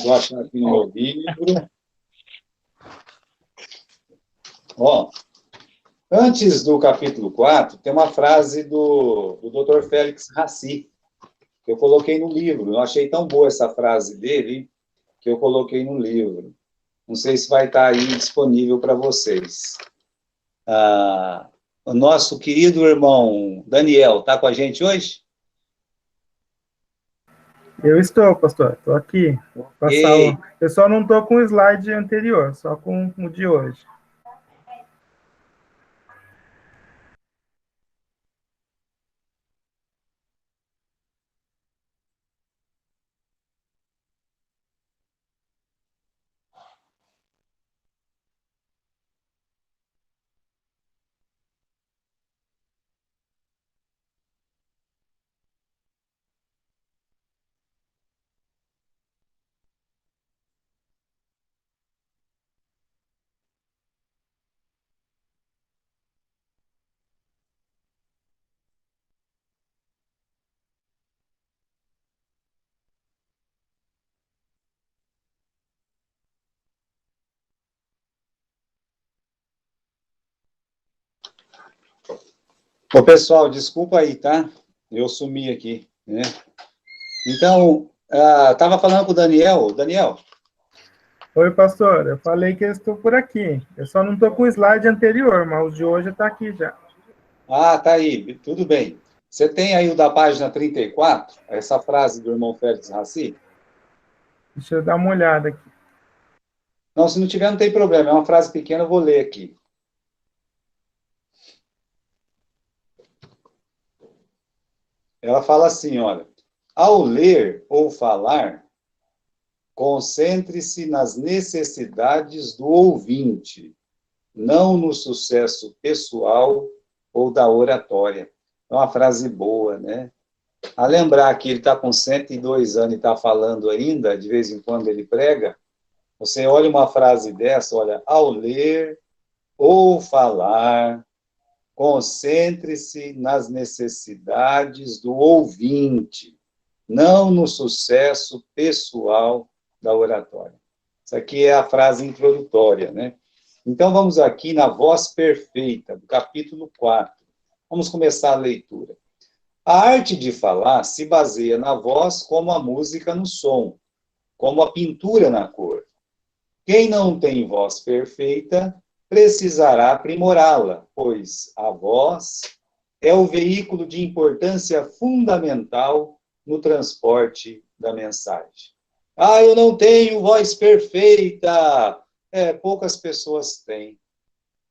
Vou achar aqui no meu livro. Ó, antes do capítulo 4, tem uma frase do Dr. Félix Raci, que eu coloquei no livro. Eu achei tão boa essa frase dele, que eu coloquei no livro. Não sei se vai estar aí disponível para vocês. O nosso querido irmão Daniel está com a gente hoje? Eu estou, pastor. Estou aqui. Ei, Eu só não estou com o slide anterior, só com o de hoje. ô pessoal, desculpa aí, tá? Eu sumi aqui, né? Então, estava falando com o Daniel. Daniel, Oi, pastor. Eu falei que eu estou por aqui. Eu só não estou com o slide anterior, mas o de hoje está aqui já. tá aí, tudo bem. Você tem aí o da página 34, essa frase do irmão Félix Raci? Deixa eu dar uma olhada aqui. Não, se não tiver, não tem problema. É uma frase pequena, eu vou ler aqui. Ela fala assim, olha, ao ler ou falar, concentre-se nas necessidades do ouvinte, não no sucesso pessoal ou da oratória. É uma frase boa, né? A lembrar que ele está com 102 anos e está falando ainda, de vez em quando ele prega, você olha uma frase dessa, olha, ao ler ou falar, concentre-se nas necessidades do ouvinte, não no sucesso pessoal da oratória. Isso aqui é a frase introdutória, né? Então, vamos aqui na voz perfeita, do capítulo 4. Vamos começar a leitura. A arte de falar se baseia na voz como a música no som, como a pintura na cor. Quem não tem voz perfeita precisará aprimorá-la, pois a voz é o veículo de importância fundamental no transporte da mensagem. Eu não tenho voz perfeita. Poucas pessoas têm.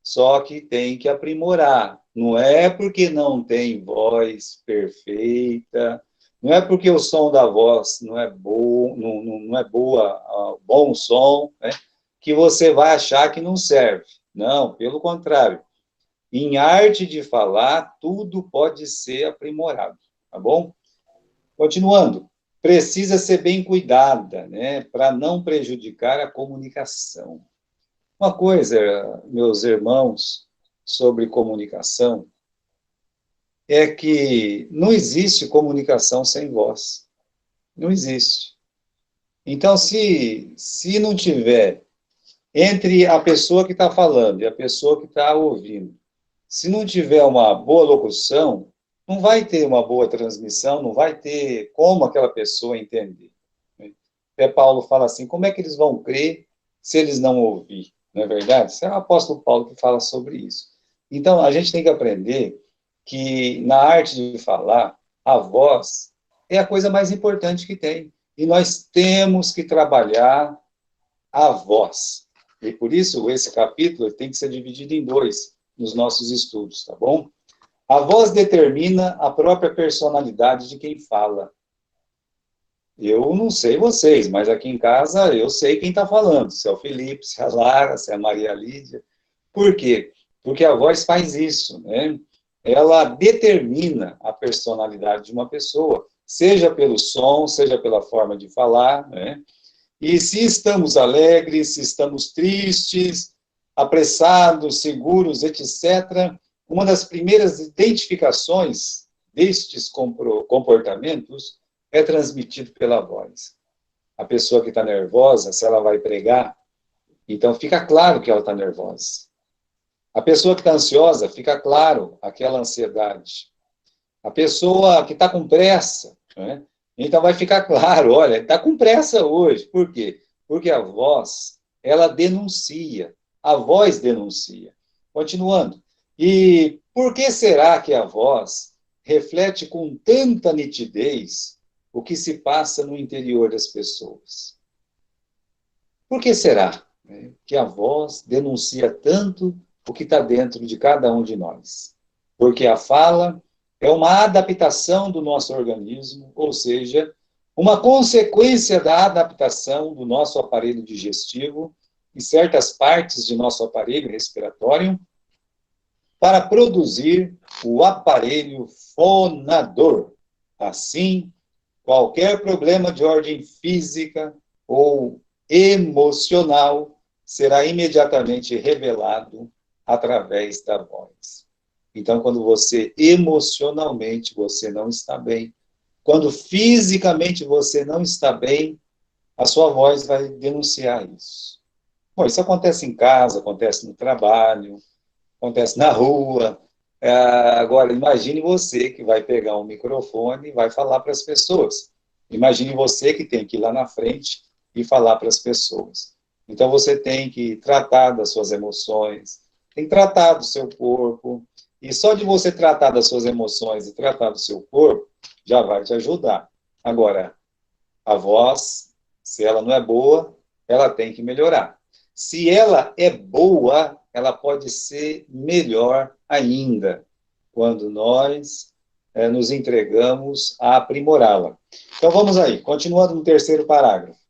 Só que tem que aprimorar. Não é porque não tem voz perfeita, não é porque o som da voz não é bom, não é boa, bom som, né, que você vai achar que não serve. Não, pelo contrário. Em arte de falar, tudo pode ser aprimorado, tá bom? Continuando, precisa ser bem cuidada, né, para não prejudicar a comunicação. Uma coisa, meus irmãos, sobre comunicação, é que não existe comunicação sem voz. Não existe. Então, se não tiver entre a pessoa que está falando e a pessoa que está ouvindo, se não tiver uma boa locução, não vai ter uma boa transmissão, não vai ter como aquela pessoa entender. Até Paulo fala assim, como é que eles vão crer se eles não ouvir? Não é verdade? Isso é o apóstolo Paulo que fala sobre isso. Então, a gente tem que aprender que na arte de falar, a voz é a coisa mais importante que tem. E nós temos que trabalhar a voz. E por isso, esse capítulo tem que ser dividido em dois nos nossos estudos, tá bom? A voz determina a própria personalidade de quem fala. Eu não sei vocês, mas aqui em casa eu sei quem está falando. Se é o Felipe, se é a Lara, se é a Maria Lídia. Por quê? Porque a voz faz isso, né? Ela determina a personalidade de uma pessoa, seja pelo som, seja pela forma de falar, né? E se estamos alegres, se estamos tristes, apressados, seguros, etc., uma das primeiras identificações destes comportamentos é transmitido pela voz. a pessoa que está nervosa, se ela vai pregar, então fica claro que ela está nervosa. A pessoa que está ansiosa, fica claro aquela ansiedade. A pessoa que está com pressa, né? Então vai ficar claro, olha, está com pressa hoje. Por quê? Porque a voz, ela denuncia. A voz denuncia. Continuando. E por que será que a voz reflete com tanta nitidez o que se passa no interior das pessoas? Por que será, né, que a voz denuncia tanto o que está dentro de cada um de nós? Porque a fala é uma adaptação do nosso organismo, ou seja, uma consequência da adaptação do nosso aparelho digestivo e certas partes de nosso aparelho respiratório para produzir o aparelho fonador. Assim, qualquer problema de ordem física ou emocional será imediatamente revelado através da voz. Então, quando você emocionalmente você não está bem, quando fisicamente você não está bem, a sua voz vai denunciar isso. Bom, isso acontece em casa, acontece no trabalho, acontece na rua. Agora, imagine você que vai pegar um microfone e vai falar para as pessoas. Imagine você que tem que ir lá na frente e falar para as pessoas. Então, você tem que tratar das suas emoções, tem que tratar do seu corpo, e só de você tratar das suas emoções e tratar do seu corpo, já vai te ajudar. Agora, a voz, se ela não é boa, ela tem que melhorar. Se ela é boa, ela pode ser melhor ainda, quando nós nos entregamos a aprimorá-la. Então, vamos aí, continuando no terceiro parágrafo.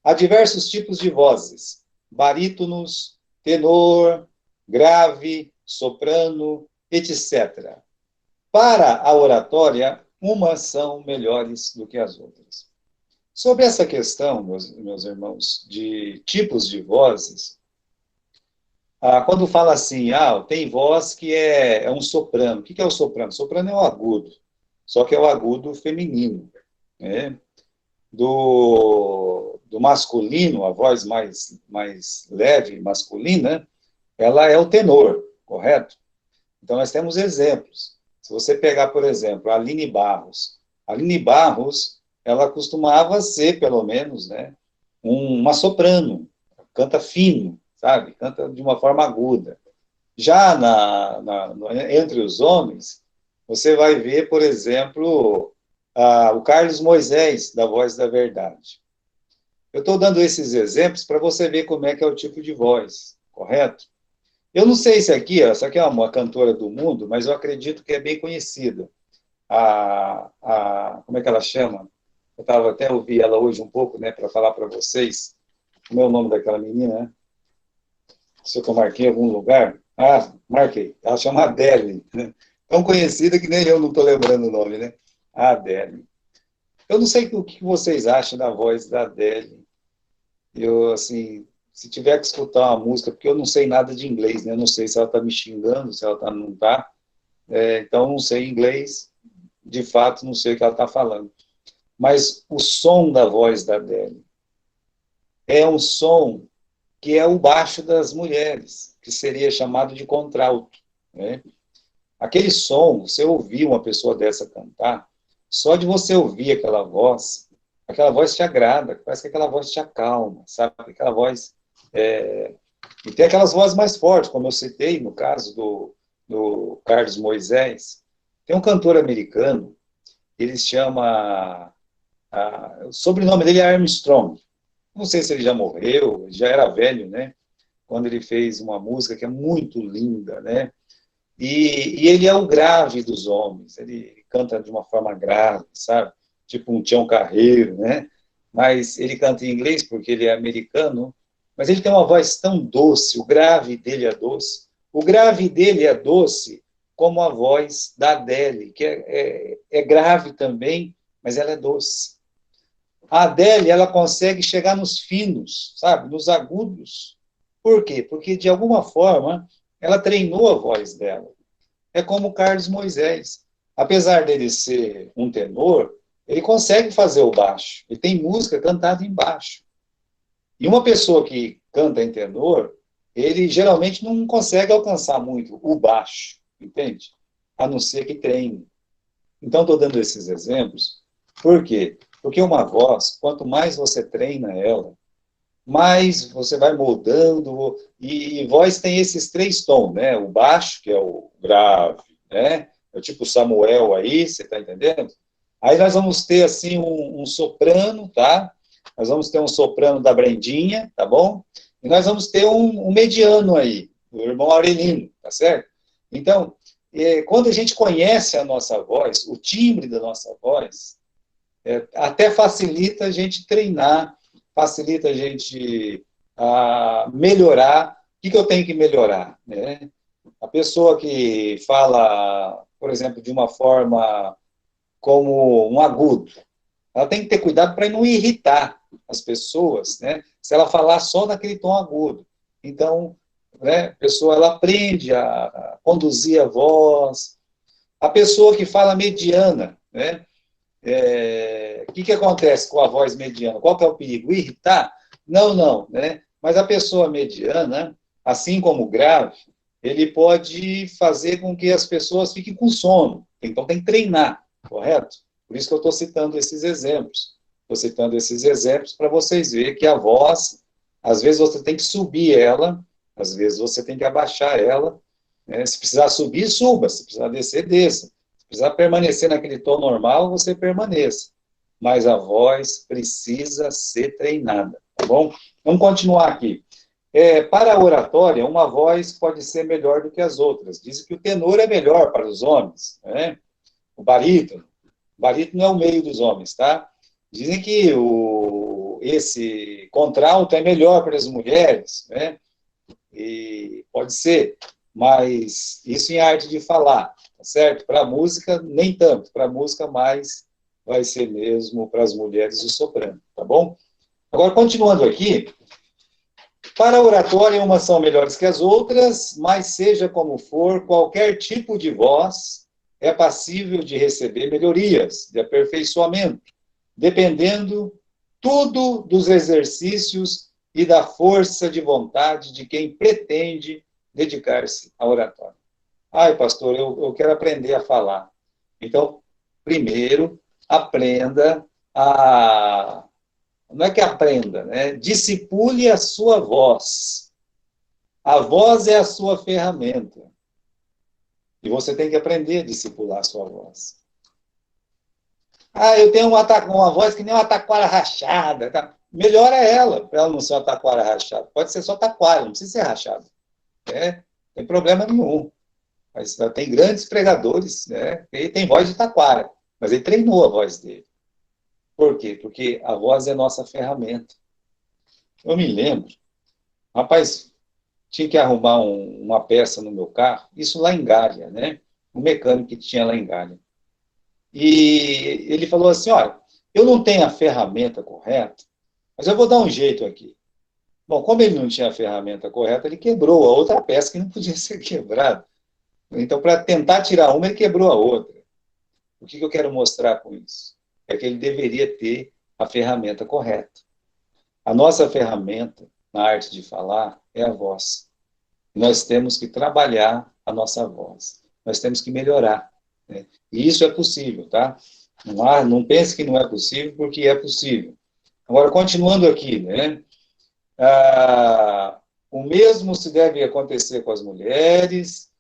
Há diversos tipos de vozes: barítonos, tenor, grave, soprano, etc. Para a oratória, umas são melhores do que as outras. Sobre essa questão, meus irmãos, de tipos de vozes, quando fala assim, tem voz que é um soprano. O que é o soprano? Soprano é o agudo, só que é o agudo feminino, né? Do masculino, a voz mais leve, masculina, ela é o tenor, correto? Então, nós temos exemplos. Se você pegar, por exemplo, a Aline Barros, ela costumava ser, pelo menos, né, uma soprano, canta fino, sabe? Canta de uma forma aguda. Já entre os homens, você vai ver, por exemplo, o Carlos Moisés, da Voz da Verdade. Eu estou dando esses exemplos para você ver como é que é o tipo de voz, correto? Eu não sei se essa aqui é uma cantora do mundo, mas eu acredito que é bem conhecida. Como é que ela chama? Eu estava até ouvi ela hoje um pouco, né, para falar para vocês. Como é o nome daquela menina, né? Se eu marquei em algum lugar. Marquei. Ela chama Adele. Né? Tão conhecida que nem eu não estou lembrando o nome, né? Adele. Eu não sei o que vocês acham da voz da Adele. Eu, assim, se tiver que escutar uma música, porque eu não sei nada de inglês, né? Eu não sei se ela está me xingando, se ela não está. Então, não sei inglês, de fato, não sei o que ela está falando. Mas o som da voz da Adele é um som que é o baixo das mulheres, que seria chamado de contralto, né? Aquele som, você ouvir uma pessoa dessa cantar, só de você ouvir aquela voz te agrada, parece que aquela voz te acalma, sabe? Aquela voz... E tem aquelas vozes mais fortes, como eu citei no caso do Carlos Moisés. Tem um cantor americano, ele se chama... o sobrenome dele é Armstrong. Não sei se ele já morreu, já era velho, né? Quando ele fez uma música que é muito linda, né? E ele é o grave dos homens, ele canta de uma forma grave, sabe? Tipo um Tião Carreiro, né? Mas ele canta em inglês porque ele é americano, mas ele tem uma voz tão doce, o grave dele é doce. O grave dele é doce como a voz da Adele, que é grave também, mas ela é doce. A Adele, ela consegue chegar nos finos, sabe? Nos agudos. Por quê? Porque, de alguma forma, ela treinou a voz dela. É como o Carlos Moisés. Apesar dele ser um tenor, ele consegue fazer o baixo. Ele tem música cantada em baixo. E uma pessoa que canta em tenor, ele geralmente não consegue alcançar muito o baixo, entende? A não ser que treine. Então, estou dando esses exemplos. Por quê? Porque uma voz, quanto mais você treina ela, mais você vai moldando, e voz tem esses 3 tons, né? O baixo, que é o grave, né? É tipo Samuel aí, você está entendendo? Aí nós vamos ter, assim, um soprano, tá? Nós vamos ter um soprano da Brendinha, tá bom? E nós vamos ter um mediano aí, o irmão Aurelino, tá certo? Então, quando a gente conhece a nossa voz, o timbre da nossa voz, até facilita a gente treinar, facilita a gente melhorar. O que eu tenho que melhorar? Né? A pessoa que fala, por exemplo, de uma forma como um agudo, ela tem que ter cuidado para não irritar as pessoas, né? Se ela falar só naquele tom agudo. Então, né, a pessoa ela aprende a conduzir a voz. A pessoa que fala mediana, né? O que acontece com a voz mediana? Qual que é o perigo? Irritar? Não, não, né? Mas a pessoa mediana, assim como o grave, ele pode fazer com que as pessoas fiquem com sono. Então tem que treinar, correto? Por isso que eu estou citando esses exemplos. Estou citando esses exemplos para vocês verem que a voz, às vezes você tem que subir ela, às vezes você tem que abaixar ela, né? Se precisar subir, suba. Se precisar descer, desça. Se precisar permanecer naquele tom normal, você permaneça. Mas a voz precisa ser treinada, tá bom? Vamos continuar aqui. Para a oratória, uma voz pode ser melhor do que as outras. Dizem que o tenor é melhor para os homens, né? O barítono. O barítono é o meio dos homens, tá? Dizem que esse contralto é melhor para as mulheres, né? E pode ser, mas isso em arte de falar, tá certo? Para a música, nem tanto. Para a música, mais vai ser mesmo para as mulheres o soprano, tá bom? Agora, continuando aqui, para a oratória, umas são melhores que as outras, mas seja como for, qualquer tipo de voz é passível de receber melhorias, de aperfeiçoamento, dependendo tudo dos exercícios e da força de vontade de quem pretende dedicar-se à oratória. Ai, pastor, eu quero aprender a falar. Então, primeiro, aprenda a... Não é que aprenda, né? Discipule a sua voz. A voz é a sua ferramenta. E você tem que aprender a discipular a sua voz. Ah, eu tenho uma voz que nem uma taquara rachada. Tá? Melhora ela, para ela não ser uma taquara rachada. Pode ser só taquara, não precisa ser rachada. Né? Não tem problema nenhum. Mas tem grandes pregadores, né? Ele tem voz de taquara, mas ele treinou a voz dele. Por quê? Porque a voz é nossa ferramenta. Eu me lembro, rapaz, tinha que arrumar uma peça no meu carro, isso lá em Gália, né? Um mecânico que tinha lá em Gália. E ele falou assim, olha, eu não tenho a ferramenta correta, mas eu vou dar um jeito aqui. Bom, como ele não tinha a ferramenta correta, ele quebrou a outra peça que não podia ser quebrada. Então, para tentar tirar uma, ele quebrou a outra. O que eu quero mostrar com isso? É que ele deveria ter a ferramenta correta. A nossa ferramenta na arte de falar é a voz. Nós temos que trabalhar a nossa voz. Nós temos que melhorar. Né? E isso é possível, tá? Não pense que não é possível, porque é possível. Agora, continuando aqui, né? O mesmo se deve acontecer com as mulheres,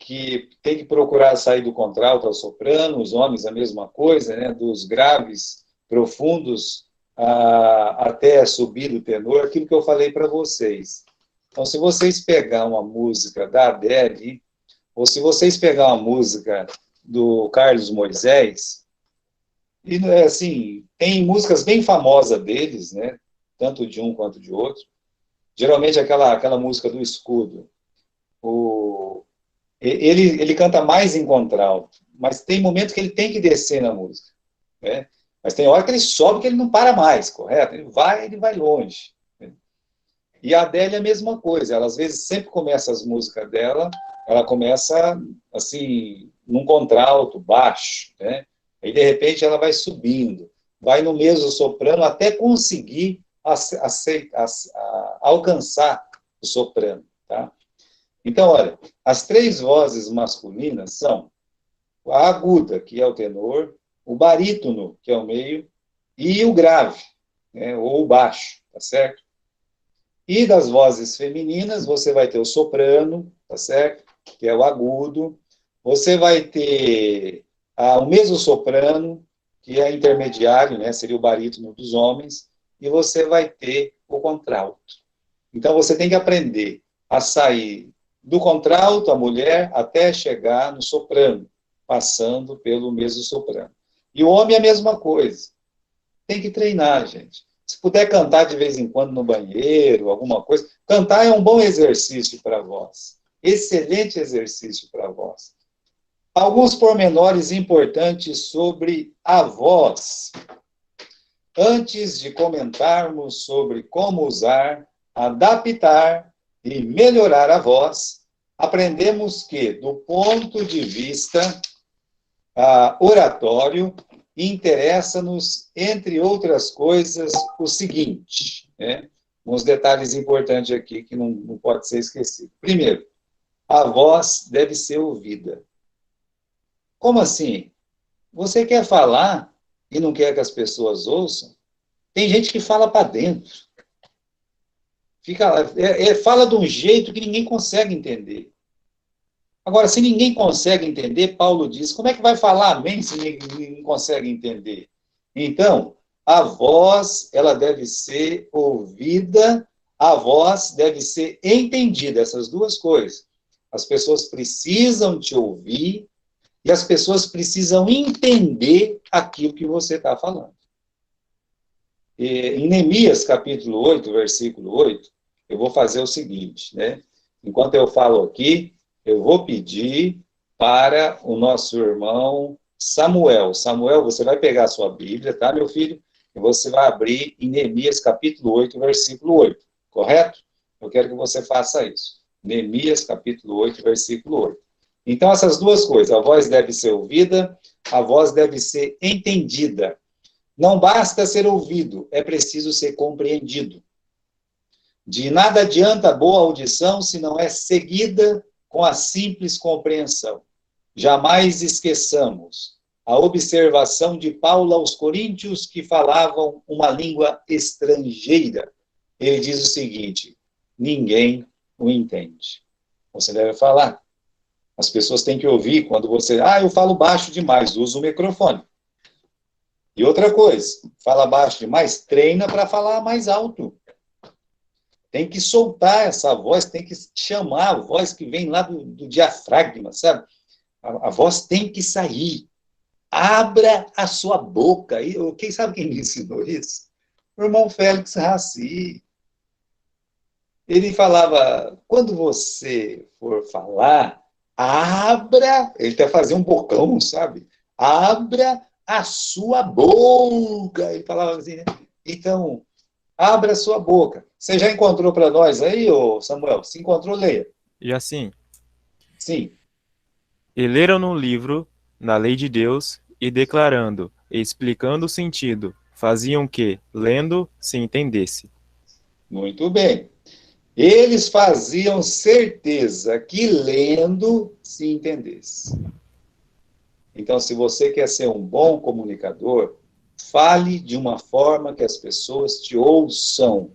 que tem que procurar sair do contralto ao soprano, os homens a mesma coisa, né? Dos graves, profundos, até subir do tenor, aquilo que eu falei para vocês. Então, se vocês pegar uma música da Adele, ou se vocês pegar uma música do Carlos Moisés, e assim, tem músicas bem famosas deles, né? Tanto de um quanto de outro. Geralmente aquela música do Escudo. Ele canta mais em contralto, mas tem momentos que ele tem que descer na música, né? Mas tem hora que ele sobe que ele não para mais, correto? Ele vai longe. Né? E a Adele é a mesma coisa. Ela, às vezes, sempre começa as músicas dela, ela começa, assim, num contralto baixo, né? Aí, de repente, ela vai subindo, vai no mesmo soprano até conseguir alcançar o soprano, tá? Então, olha, as 3 vozes masculinas são a aguda, que é o tenor, o barítono, que é o meio, e o grave, né, ou o baixo, tá certo? E das vozes femininas, você vai ter o soprano, tá certo? Que é o agudo. Você vai ter o mesmo soprano, que é intermediário, né? Seria o barítono dos homens. E você vai ter o contralto. Então, você tem que aprender a sair do contralto, a mulher, até chegar no soprano, passando pelo mesmo soprano. E o homem é a mesma coisa. Tem que treinar, gente. Se puder cantar de vez em quando no banheiro, alguma coisa. Cantar é um bom exercício para a voz. Excelente exercício para a voz. Alguns pormenores importantes sobre a voz. Antes de comentarmos sobre como usar, adaptar e melhorar a voz, aprendemos que, do ponto de vista oratório, interessa-nos, entre outras coisas, o seguinte, né? Uns detalhes importantes aqui que não pode ser esquecido. Primeiro, a voz deve ser ouvida. Como assim? Você quer falar e não quer que as pessoas ouçam? Tem gente que fala para dentro. Fala de um jeito que ninguém consegue entender. Agora, se ninguém consegue entender, Paulo diz, como é que vai falar amém se ninguém consegue entender? Então, a voz, ela deve ser ouvida, a voz deve ser entendida, essas duas coisas. As pessoas precisam te ouvir e as pessoas precisam entender aquilo que você está falando. Em Neemias, capítulo 8, versículo 8, eu vou fazer o seguinte, né? Enquanto eu falo aqui, eu vou pedir para o nosso irmão Samuel. Samuel, você vai pegar a sua Bíblia, tá, meu filho? E você vai abrir em Neemias, capítulo 8, versículo 8, correto? Eu quero que você faça isso. Neemias, capítulo 8, versículo 8. Então, essas duas coisas, a voz deve ser ouvida, a voz deve ser entendida. Não basta ser ouvido, é preciso ser compreendido. De nada adianta a boa audição se não é seguida com a simples compreensão. Jamais esqueçamos a observação de Paulo aos coríntios que falavam uma língua estrangeira. Ele diz o seguinte: ninguém o entende. Você deve falar. As pessoas têm que ouvir quando você... eu falo baixo demais, usa o microfone. E outra coisa, fala baixo demais, treina para falar mais alto. Tem que soltar essa voz, tem que chamar a voz que vem lá do diafragma, sabe? A voz tem que sair. Abra a sua boca. Quem sabe quem me ensinou isso? O irmão Félix Raci. Ele falava, quando você for falar, abra, ele até fazia um bocão, sabe? Abra a sua boca. Ele falava assim, né? Então, abra a sua boca. Você já encontrou para nós aí, ô Samuel? Se encontrou, leia. E assim, Sim. e leram no livro, na lei de Deus, e declarando, e explicando o sentido, faziam que, lendo, se entendesse. Muito bem. Eles faziam certeza que lendo se entendesse. Então, se você quer ser um bom comunicador, fale de uma forma que as pessoas te ouçam.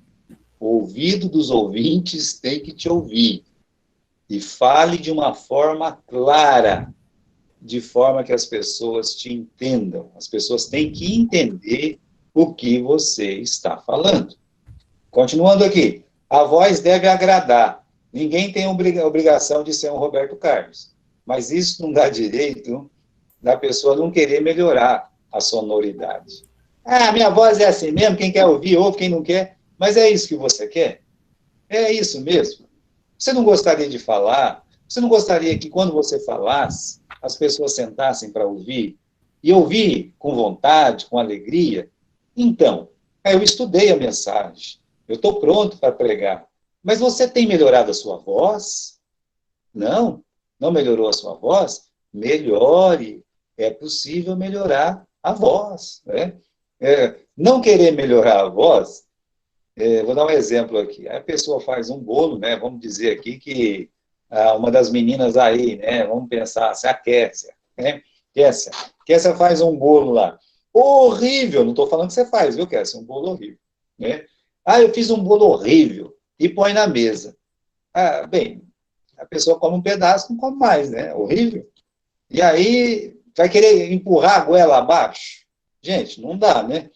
O ouvido dos ouvintes tem que te ouvir. E fale de uma forma clara, de forma que as pessoas te entendam. As pessoas têm que entender o que você está falando. Continuando aqui. A voz deve agradar. Ninguém tem obrigação de ser um Roberto Carlos. Mas isso não dá direito da pessoa não querer melhorar a sonoridade. Minha voz é assim mesmo, quem quer ouvir, ouve, quem não quer. Mas é isso que você quer? É isso mesmo? Você não gostaria de falar? Você não gostaria que, quando você falasse, as pessoas sentassem para ouvir? E ouvir com vontade, com alegria? Então, eu estudei a mensagem. Eu estou pronto para pregar. Mas você tem melhorado a sua voz? Não? Não melhorou a sua voz? Melhore. é possível melhorar a voz, né? Não querer melhorar a voz, vou dar um exemplo aqui. A pessoa faz um bolo, né? Vamos dizer aqui que uma das meninas aí, né? Vamos pensar, se a Kessia, né? Kessia faz um bolo lá. Horrível, não estou falando que você faz, viu, Kessia? Um bolo horrível, né? Eu fiz um bolo horrível e põe na mesa. Bem, a pessoa come um pedaço, não come mais, né? Horrível. E aí vai querer empurrar a goela abaixo? Gente, não dá, né?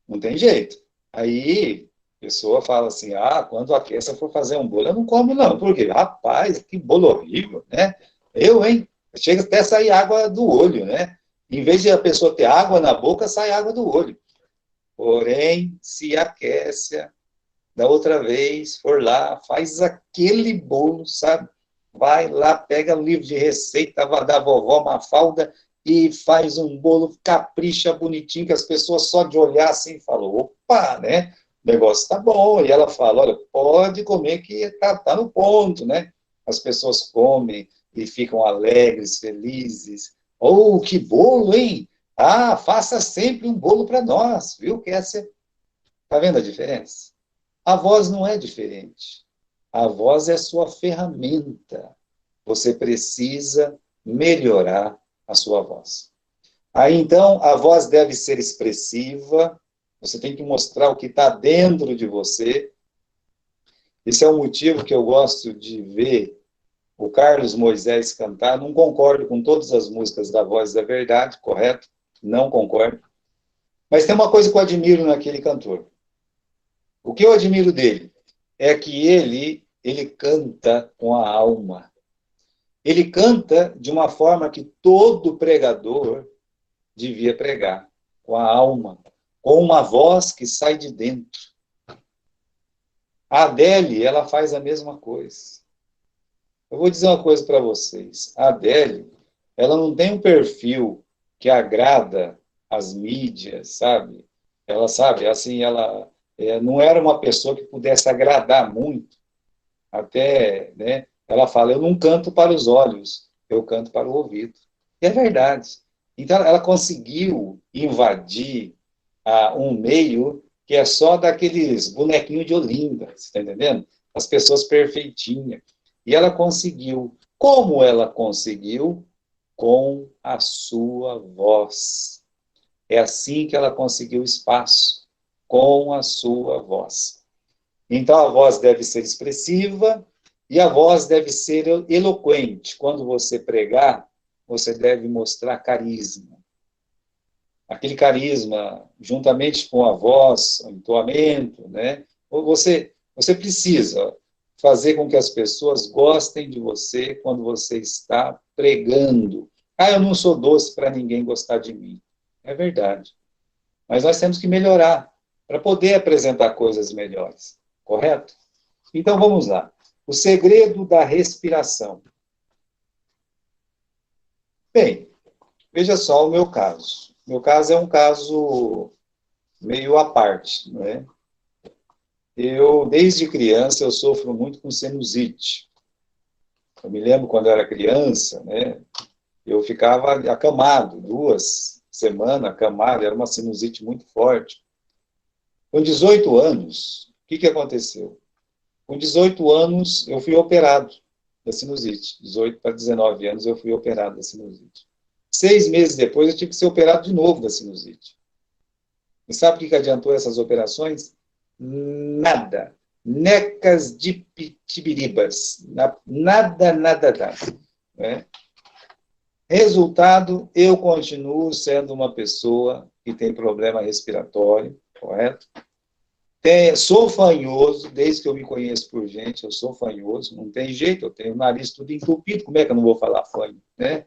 Não tem jeito. Aí a pessoa fala assim, quando a Kessia for fazer um bolo, eu não como não. Por quê? Rapaz, que bolo horrível, né? Hein? Chega até a sair água do olho, né? Em vez de a pessoa ter água na boca, sai água do olho. Porém, se a Kessia, da outra vez, for lá, faz aquele bolo, sabe? Vai lá, pega o livro de receita da vovó Mafalda e faz um bolo, capricha bonitinho, que as pessoas só de olhar assim falam, opa, né? O negócio tá bom. E ela fala, olha, pode comer que tá no ponto, né? As pessoas comem e ficam alegres, felizes. Oh, que bolo, hein? Faça sempre um bolo para nós, viu, Kessia? Tá vendo a diferença? A voz não é diferente. A voz é sua ferramenta. Você precisa melhorar a sua voz. Aí, então, a voz deve ser expressiva. Você tem que mostrar o que está dentro de você. Esse é o motivo que eu gosto de ver o Carlos Moisés cantar. Não concordo com todas as músicas da Voz da Verdade, correto? Não concordo. Mas tem uma coisa que eu admiro naquele cantor. O que eu admiro dele é que ele canta com a alma. Ele canta de uma forma que todo pregador devia pregar, com a alma, com uma voz que sai de dentro. A Adele, ela faz a mesma coisa. Eu vou dizer uma coisa para vocês. A Adele, ela não tem um perfil que agrada as mídias, sabe? Ela sabe, assim, ela não era uma pessoa que pudesse agradar muito. Até, né, ela fala, eu não canto para os olhos, eu canto para o ouvido. E é verdade. Então, ela conseguiu invadir um meio que é só daqueles bonequinhos de Olinda, você está entendendo? As pessoas perfeitinhas. E ela conseguiu. Como ela conseguiu? Com a sua voz. É assim que ela conseguiu espaço, com a sua voz. Então, a voz deve ser expressiva e a voz deve ser eloquente. Quando você pregar, você deve mostrar carisma. Aquele carisma, juntamente com a voz, o entoamento, né? Você precisa fazer com que as pessoas gostem de você quando você está pregando. Eu não sou doce para ninguém gostar de mim. É verdade. Mas nós temos que melhorar para poder apresentar coisas melhores. Correto? Então, vamos lá. O segredo da respiração. Bem, veja só o meu caso. O meu caso é um caso meio à parte, não é? Desde criança, eu sofro muito com sinusite. Eu me lembro quando eu era criança, né? Eu ficava acamado, 2 semanas acamado, era uma sinusite muito forte. Com 18 anos, o que aconteceu? Com 18 anos, eu fui operado da sinusite. 18 para 19 anos, eu fui operado da sinusite. 6 meses depois, eu tive que ser operado de novo da sinusite. E sabe o que adiantou essas operações? Nada. Necas de pitibiribas. Nada, nada, nada. Né? Resultado, eu continuo sendo uma pessoa que tem problema respiratório, correto? Sou fanhoso, desde que eu me conheço por gente, eu sou fanhoso, não tem jeito, eu tenho o nariz tudo entupido, como é que eu não vou falar fanho, né?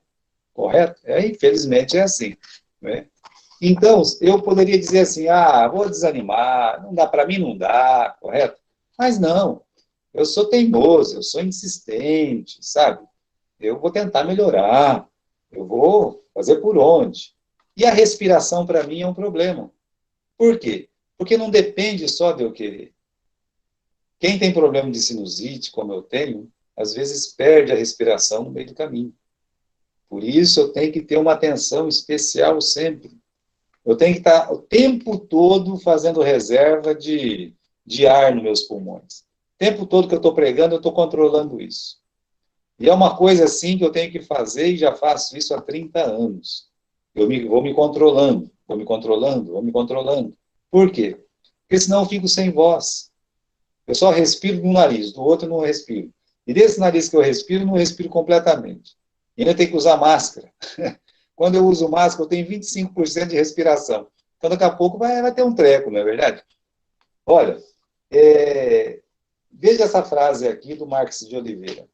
Correto? Infelizmente é assim, né? Então, eu poderia dizer assim, vou desanimar, não dá, para mim não dá, correto? Mas não, eu sou teimoso, eu sou insistente, sabe? Eu vou tentar melhorar, eu vou fazer por onde. E a respiração, para mim, é um problema. Por quê? Porque não depende só de eu querer. Quem tem problema de sinusite, como eu tenho, às vezes perde a respiração no meio do caminho. Por isso eu tenho que ter uma atenção especial sempre. Eu tenho que estar o tempo todo fazendo reserva de ar nos meus pulmões. O tempo todo que eu estou pregando, eu estou controlando isso. E é uma coisa assim que eu tenho que fazer e já faço isso há 30 anos. Vou me controlando, vou me controlando, vou me controlando. Por quê? Porque senão eu fico sem voz. Eu só respiro de um nariz, do outro eu não respiro. E desse nariz que eu respiro, não respiro completamente. E ainda tenho que usar máscara. Quando eu uso máscara, eu tenho 25% de respiração. Então, daqui a pouco vai ter um treco, não é verdade? Olha, veja essa frase aqui do Marx de Oliveira.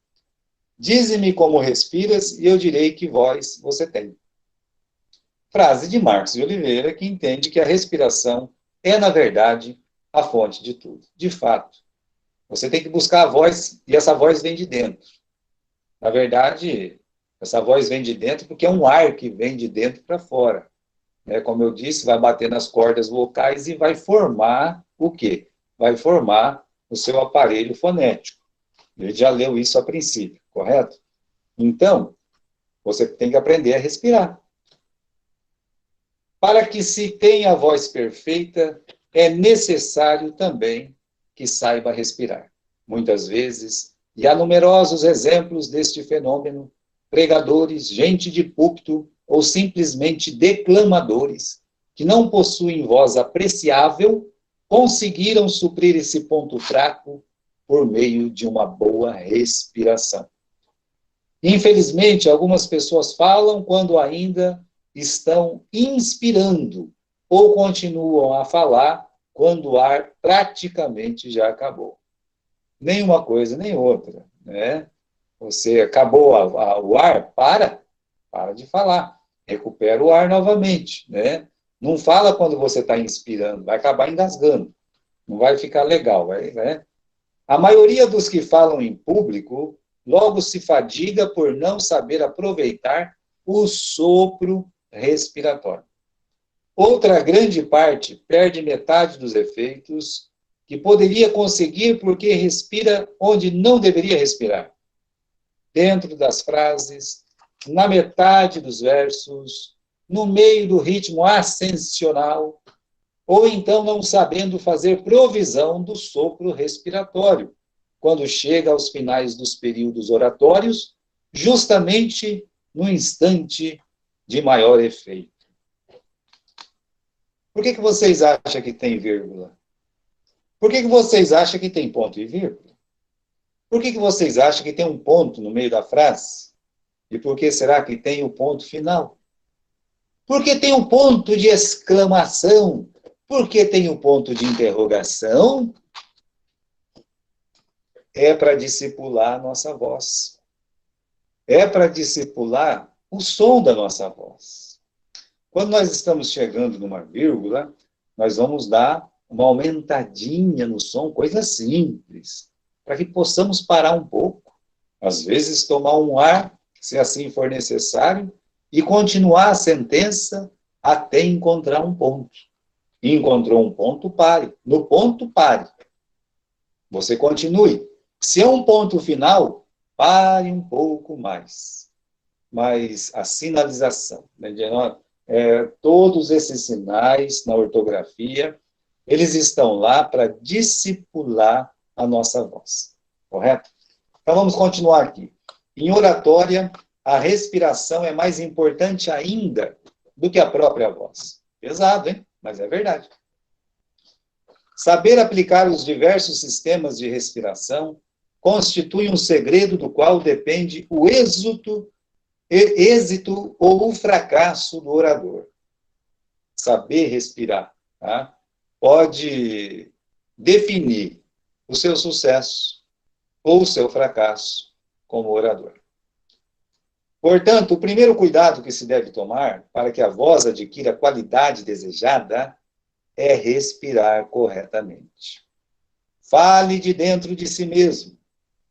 Dize-me como respiras e eu direi que voz você tem. Frase de Marx de Oliveira, que entende que a respiração é, na verdade, a fonte de tudo. De fato, você tem que buscar a voz, e essa voz vem de dentro. Na verdade, essa voz vem de dentro porque é um ar que vem de dentro para fora. Como eu disse, vai bater nas cordas vocais e vai formar o quê? Vai formar o seu aparelho fonético. Ele já leu isso a princípio, correto? Então, você tem que aprender a respirar. Para que se tenha a voz perfeita, é necessário também que saiba respirar. Muitas vezes, e há numerosos exemplos deste fenômeno, pregadores, gente de púlpito ou simplesmente declamadores, que não possuem voz apreciável, conseguiram suprir esse ponto fraco por meio de uma boa respiração. Infelizmente, algumas pessoas falam quando ainda estão inspirando ou continuam a falar quando o ar praticamente já acabou. Nem uma coisa, nem outra, né? Você acabou o ar, para de falar. Recupera o ar novamente, né? Não fala quando você está inspirando, vai acabar engasgando. Não vai ficar legal, né? A maioria dos que falam em público logo se fadiga por não saber aproveitar o sopro respiratório. Outra grande parte perde metade dos efeitos que poderia conseguir porque respira onde não deveria respirar. Dentro das frases, na metade dos versos, no meio do ritmo ascensional, ou então não sabendo fazer provisão do sopro respiratório, quando chega aos finais dos períodos oratórios, justamente no instante de maior efeito. Por que vocês acham que tem vírgula? Por que vocês acham que tem ponto e vírgula? Por que vocês acham que tem um ponto no meio da frase? E por que será que tem o ponto final? Por que tem um ponto de exclamação? Por que tem um ponto de interrogação? É para discipular a nossa voz. É para discipular o som da nossa voz. Quando nós estamos chegando numa vírgula, nós vamos dar uma aumentadinha no som, coisa simples, para que possamos parar um pouco. Às vezes, tomar um ar, se assim for necessário, e continuar a sentença até encontrar um ponto. Encontrou um ponto, pare. No ponto, pare. Você continue. Se é um ponto final, pare um pouco mais. Mas a sinalização, né, todos esses sinais na ortografia, eles estão lá para discipular a nossa voz. Correto? Então vamos continuar aqui. Em oratória, a respiração é mais importante ainda do que a própria voz. Pesado, hein? Mas é verdade. Saber aplicar os diversos sistemas de respiração constitui um segredo do qual depende o êxito ou o fracasso do orador. Saber respirar, tá? Pode definir o seu sucesso ou o seu fracasso como orador. Portanto, o primeiro cuidado que se deve tomar para que a voz adquira a qualidade desejada é respirar corretamente. Fale de dentro de si mesmo,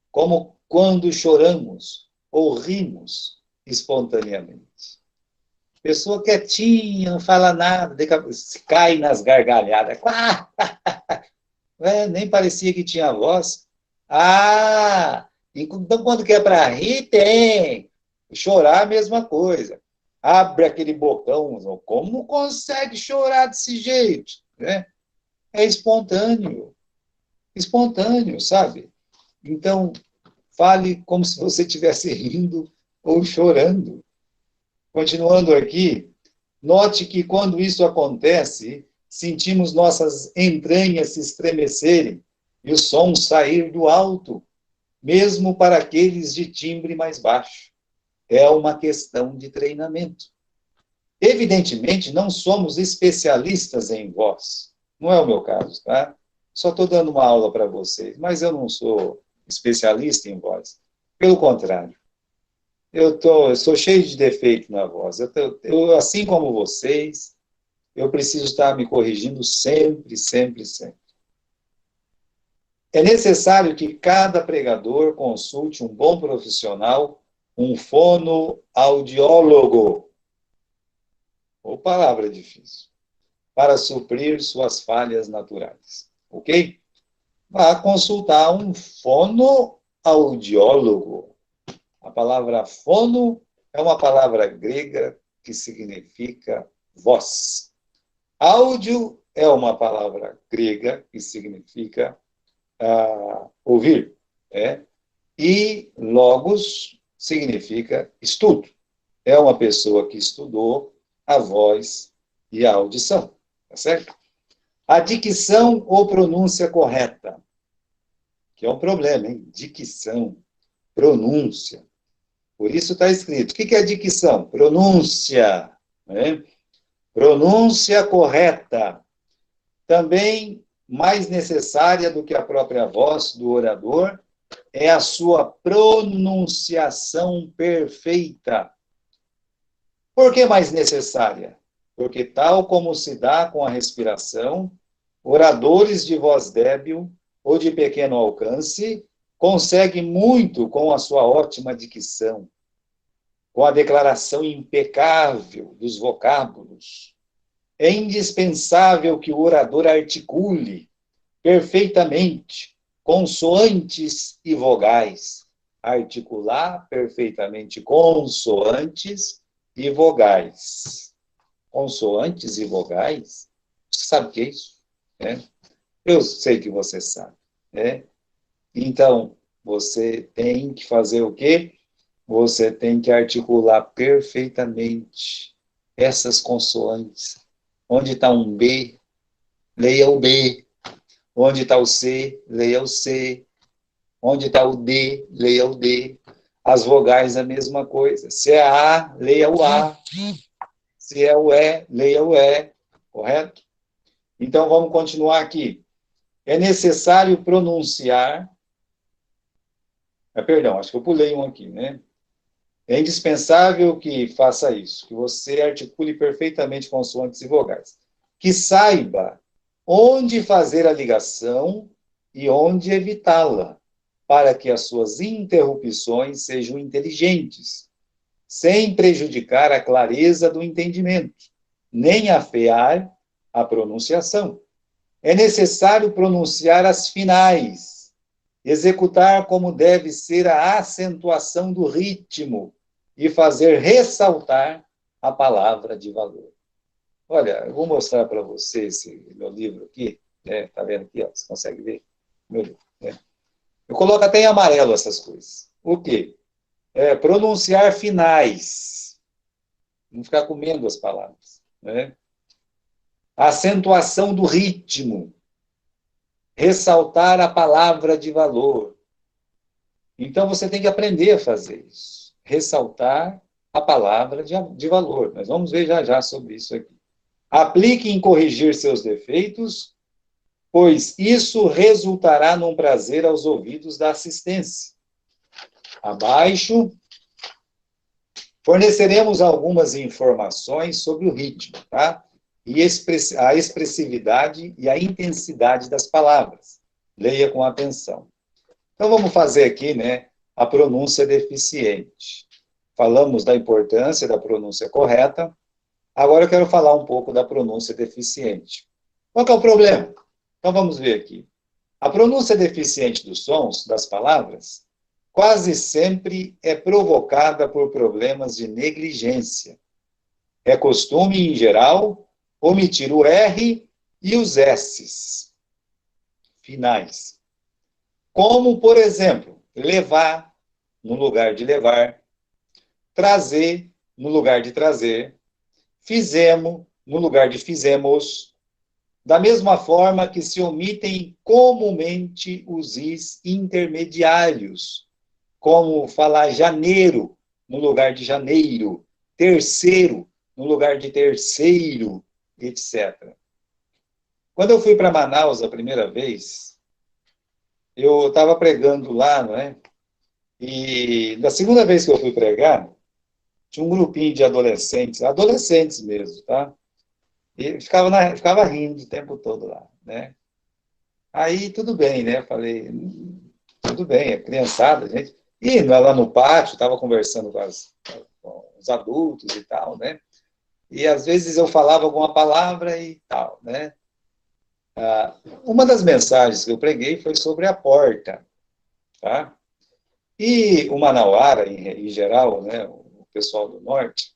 como quando choramos ou rimos espontaneamente. Pessoa quietinha, não fala nada, cai nas gargalhadas. Nem parecia que tinha voz. Então quando que é para rir, tem. Chorar é a mesma coisa. Abre aquele bocão, como consegue chorar desse jeito? Né? É espontâneo. Espontâneo, sabe? Então, fale como se você estivesse rindo ou chorando. Continuando aqui, note que quando isso acontece, sentimos nossas entranhas se estremecerem e o som sair do alto, mesmo para aqueles de timbre mais baixo. É uma questão de treinamento. Evidentemente, não somos especialistas em voz. Não é o meu caso, tá? Só estou dando uma aula para vocês, mas eu não sou especialista em voz. Pelo contrário, eu sou cheio de defeito na voz. Assim como vocês, eu preciso estar me corrigindo sempre, sempre, sempre. É necessário que cada pregador consulte um bom profissional, um fonoaudiólogo, ou palavra difícil, para suprir suas falhas naturais. Ok? Vá consultar um fonoaudiólogo. A palavra fono é uma palavra grega que significa voz. Áudio é uma palavra grega que significa ouvir. E logos significa estudo. É uma pessoa que estudou a voz e a audição. Tá certo? A dicção ou pronúncia correta, que é um problema, hein? Dicção, pronúncia. Por isso está escrito. O que é dicção? Pronúncia. Né? Pronúncia correta. Também mais necessária do que a própria voz do orador é a sua pronunciação perfeita. Por que mais necessária? Porque tal como se dá com a respiração, oradores de voz débil ou de pequeno alcance conseguem muito com a sua ótima dicção, com a declaração impecável dos vocábulos. É indispensável que o orador articule perfeitamente consoantes e vogais. Articular perfeitamente consoantes e vogais. Consoantes e vogais? Você sabe o que é isso? Eu sei que você sabe. Então, você tem que fazer o quê? Você tem que articular perfeitamente essas consoantes. Onde está um B, leia o B. Onde está o C, leia o C. Onde está o D, leia o D. As vogais, a mesma coisa. Se é A, leia o A. Se é o E, leia o E. Correto? Então, vamos continuar aqui. É necessário pronunciar... perdão, acho que eu pulei um aqui, né? É indispensável que faça isso, que você articule perfeitamente consoantes e vogais. Que saiba onde fazer a ligação e onde evitá-la, para que as suas interrupções sejam inteligentes, sem prejudicar a clareza do entendimento, nem afear a pronunciação. É necessário pronunciar as finais, executar como deve ser a acentuação do ritmo e fazer ressaltar a palavra de valor. Olha, eu vou mostrar para você esse meu livro aqui, tá vendo aqui, ó, você consegue ver? Meu livro, Eu coloco até em amarelo essas coisas. O quê? Pronunciar finais. Não ficar comendo as palavras. A acentuação do ritmo. Ressaltar a palavra de valor. Então, você tem que aprender a fazer isso. Ressaltar a palavra de valor. Nós vamos ver já sobre isso aqui. Aplique em corrigir seus defeitos, pois isso resultará num prazer aos ouvidos da assistência. Abaixo, forneceremos algumas informações sobre o ritmo, tá? E a expressividade e a intensidade das palavras. Leia com atenção. Então, vamos fazer aqui, a pronúncia deficiente. Falamos da importância da pronúncia correta. Agora eu quero falar um pouco da pronúncia deficiente. Qual que é o problema? Então, vamos ver aqui. A pronúncia deficiente dos sons, das palavras, quase sempre é provocada por problemas de negligência. É costume, em geral, omitir o R e os S's finais. Como, por exemplo, levar no lugar de levar, trazer no lugar de trazer, fizemos no lugar de fizemos, da mesma forma que se omitem comumente os is intermediários, como falar janeiro no lugar de janeiro, terceiro no lugar de terceiro, etc. Quando eu fui para Manaus a primeira vez, eu estava pregando lá, não é? E da segunda vez que eu fui pregar, tinha um grupinho de adolescentes, adolescentes mesmo, tá? E ficava rindo o tempo todo lá, né? Aí tudo bem, né? Falei, tudo bem, é criançada, gente. E lá no pátio, estava conversando com os adultos e tal, né? E às vezes eu falava alguma palavra e tal, né? Uma das mensagens que eu preguei foi sobre a porta, tá? E o manauara, em geral, né, o pessoal do norte,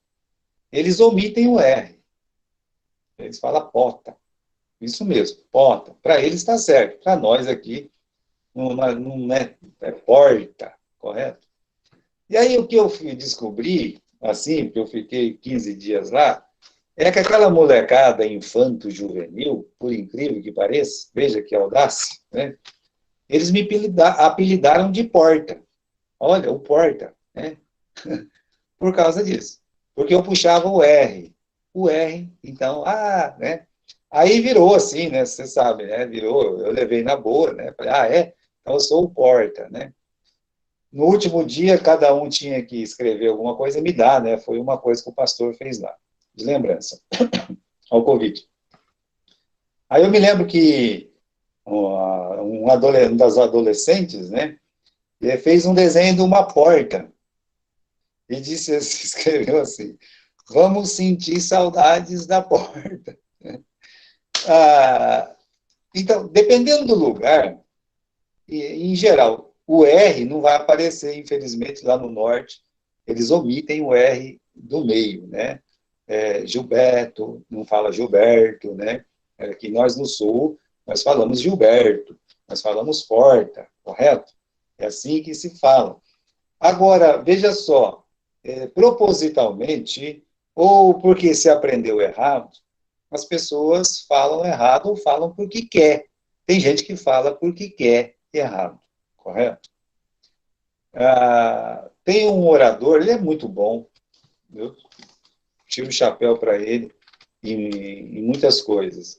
eles omitem o R. Eles falam pota. Isso mesmo, porta. Para eles está certo. Para nós aqui, não é porta, correto? E aí o que eu fui descobrir, assim, porque eu fiquei 15 dias lá, é que aquela molecada infanto-juvenil, por incrível que pareça, veja que audácia, né? Eles me apelidaram de porta. Olha, o porta, né? Por causa disso. Porque eu puxava o R. O R, então, né? Aí virou assim, né? Você sabe, né? Virou, eu levei na boa, né? Falei, é? Então eu sou o porta, né? No último dia, cada um tinha que escrever alguma coisa e me dar, né? Foi uma coisa que o pastor fez lá, de lembrança, ao convite. Aí eu me lembro que um das adolescentes, né? Fez um desenho de uma porta e disse, escreveu assim, vamos sentir saudades da porta. Então, dependendo do lugar, em geral, o R não vai aparecer, infelizmente, lá no norte, eles omitem o R do meio, né? Gilberto, não fala Gilberto, né? Aqui nós no sul, nós falamos Gilberto, nós falamos Porta, correto? É assim que se fala. Agora, veja só, propositalmente, ou porque se aprendeu errado, as pessoas falam errado ou falam porque quer. Tem gente que fala porque quer errado, correto? Tem um orador, ele é muito bom, eu tiro o chapéu para ele em muitas coisas.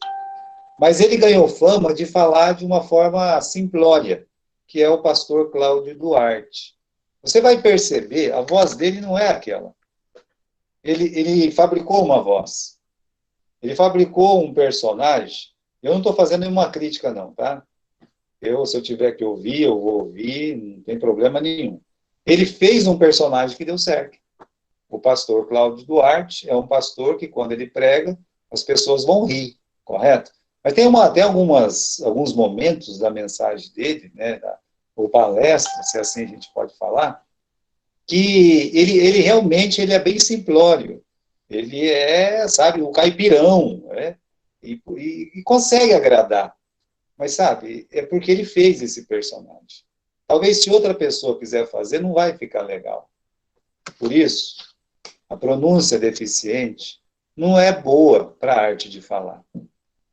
Mas ele ganhou fama de falar de uma forma simplória, que é o pastor Cláudio Duarte. Você vai perceber, a voz dele não é aquela. Ele fabricou uma voz. Ele fabricou um personagem. Eu não estou fazendo nenhuma crítica, não, tá? Se eu tiver que ouvir, eu vou ouvir, não tem problema nenhum. Ele fez um personagem que deu certo. O pastor Cláudio Duarte é um pastor que, quando ele prega, as pessoas vão rir, correto? Mas tem alguns momentos da mensagem dele, né, ou palestra, se assim a gente pode falar, que ele realmente ele é bem simplório. Ele é, sabe, o caipirão, né? E consegue agradar. Mas, sabe, é porque ele fez esse personagem. Talvez se outra pessoa quiser fazer, não vai ficar legal. Por isso, a pronúncia deficiente não é boa para a arte de falar.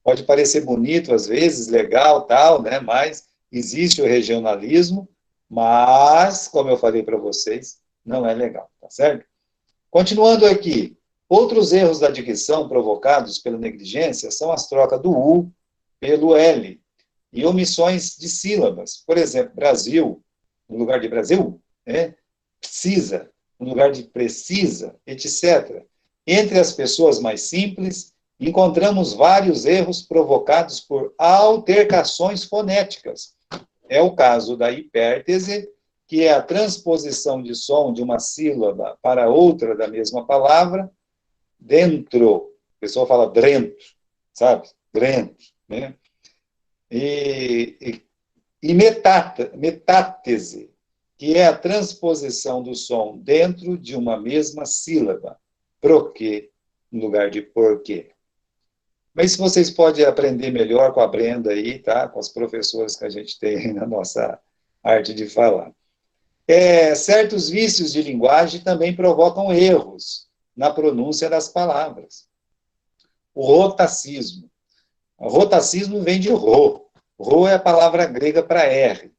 Pode parecer bonito, às vezes, legal, tal, né? Mas existe o regionalismo, mas, como eu falei para vocês, não é legal, tá certo? Continuando aqui, outros erros da dicção provocados pela negligência são as trocas do U pelo L e omissões de sílabas. Por exemplo, Brasil, no lugar de Brasil, né? Precisa, no lugar de precisa, etc. Entre as pessoas mais simples, encontramos vários erros provocados por altercações fonéticas. É o caso da hipértese, que é a transposição de som de uma sílaba para outra da mesma palavra, dentro, o pessoal fala drento, sabe? Drento, né? E metátese, que é a transposição do som dentro de uma mesma sílaba. Proquê, no lugar de porquê. Mas isso vocês podem aprender melhor com a Brenda aí, tá? Com as professoras que a gente tem na nossa arte de falar. Certos vícios de linguagem também provocam erros na pronúncia das palavras. O rotacismo. O rotacismo vem de ro. Ro é a palavra grega para R.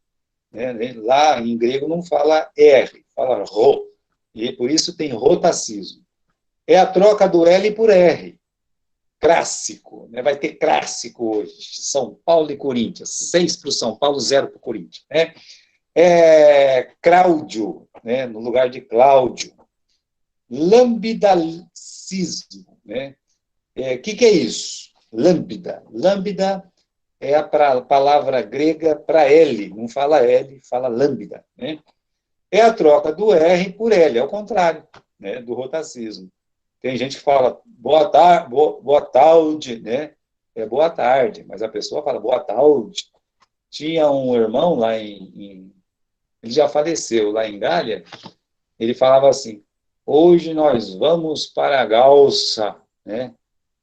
Né? Lá em grego não fala R, fala ro. E por isso tem rotacismo. É a troca do L por R. Clássico, né? Vai ter clássico hoje. São Paulo e Corinthians. 6 para o São Paulo, 0 para o Corinthians. Né? Cláudio, né? No lugar de Cláudio. Lambidacismo. Né? Que é isso? Lambda. Lambda é a palavra grega para L. Não fala L, fala lambda. Né? É a troca do R por L, é o contrário, né? Do rotacismo. Tem gente que fala boa tarde, né? É boa tarde, mas a pessoa fala boa tarde. Tinha um irmão lá ele já faleceu, lá em Gália, ele falava assim, hoje nós vamos para Galça, né?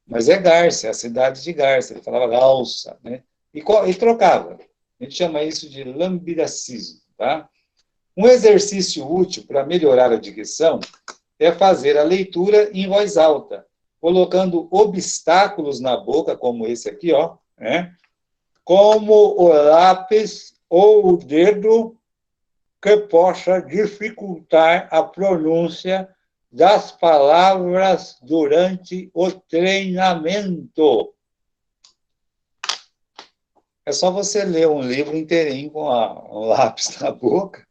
Mas é Garça, é a cidade de Garça, ele falava Galça, né? E trocava. A gente chama isso de lambidacismo, tá? Um exercício útil para melhorar a dicção é fazer a leitura em voz alta, colocando obstáculos na boca, como esse aqui, ó, né? Como o lápis ou o dedo que possa dificultar a pronúncia das palavras durante o treinamento. É só você ler um livro inteirinho com um lápis na boca,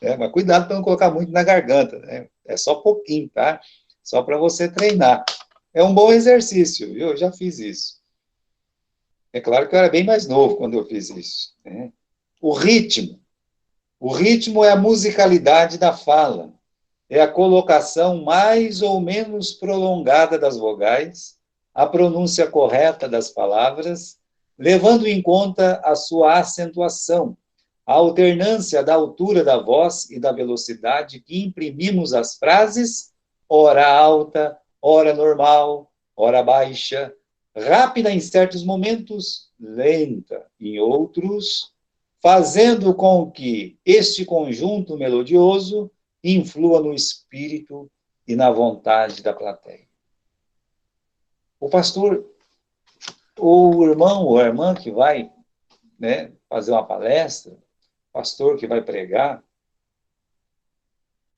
né? Mas cuidado para não colocar muito na garganta, né? É só pouquinho, tá? Só para você treinar. É um bom exercício, viu? Eu já fiz isso. É claro que eu era bem mais novo quando eu fiz isso, né? O ritmo. O ritmo é a musicalidade da fala. É a colocação mais ou menos prolongada das vogais, a pronúncia correta das palavras, levando em conta a sua acentuação, a alternância da altura da voz e da velocidade que imprimimos às frases, ora alta, ora normal, ora baixa, rápida em certos momentos, lenta em outros, fazendo com que este conjunto melodioso influa no espírito e na vontade da plateia. O pastor, ou o irmão ou a irmã que vai, né, fazer uma palestra, pastor que vai pregar,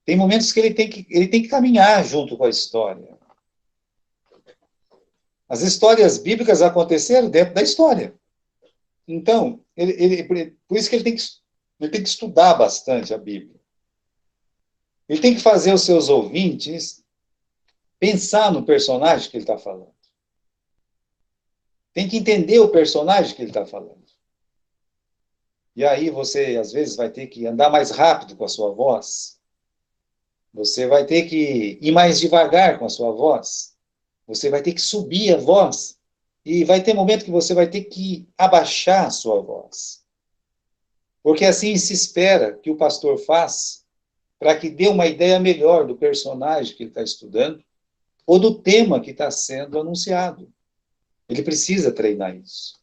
tem momentos que ele tem que caminhar junto com a história. As histórias bíblicas aconteceram dentro da história. Então, por isso que ele tem que estudar bastante a Bíblia. Ele tem que fazer os seus ouvintes pensar no personagem que ele está falando. Tem que entender o personagem que ele está falando. E aí você, às vezes, vai ter que andar mais rápido com a sua voz. Você vai ter que ir mais devagar com a sua voz. Você vai ter que subir a voz. E vai ter momento que você vai ter que abaixar a sua voz. Porque assim se espera que o pastor faça para que dê uma ideia melhor do personagem que ele está estudando ou do tema que está sendo anunciado. Ele precisa treinar isso.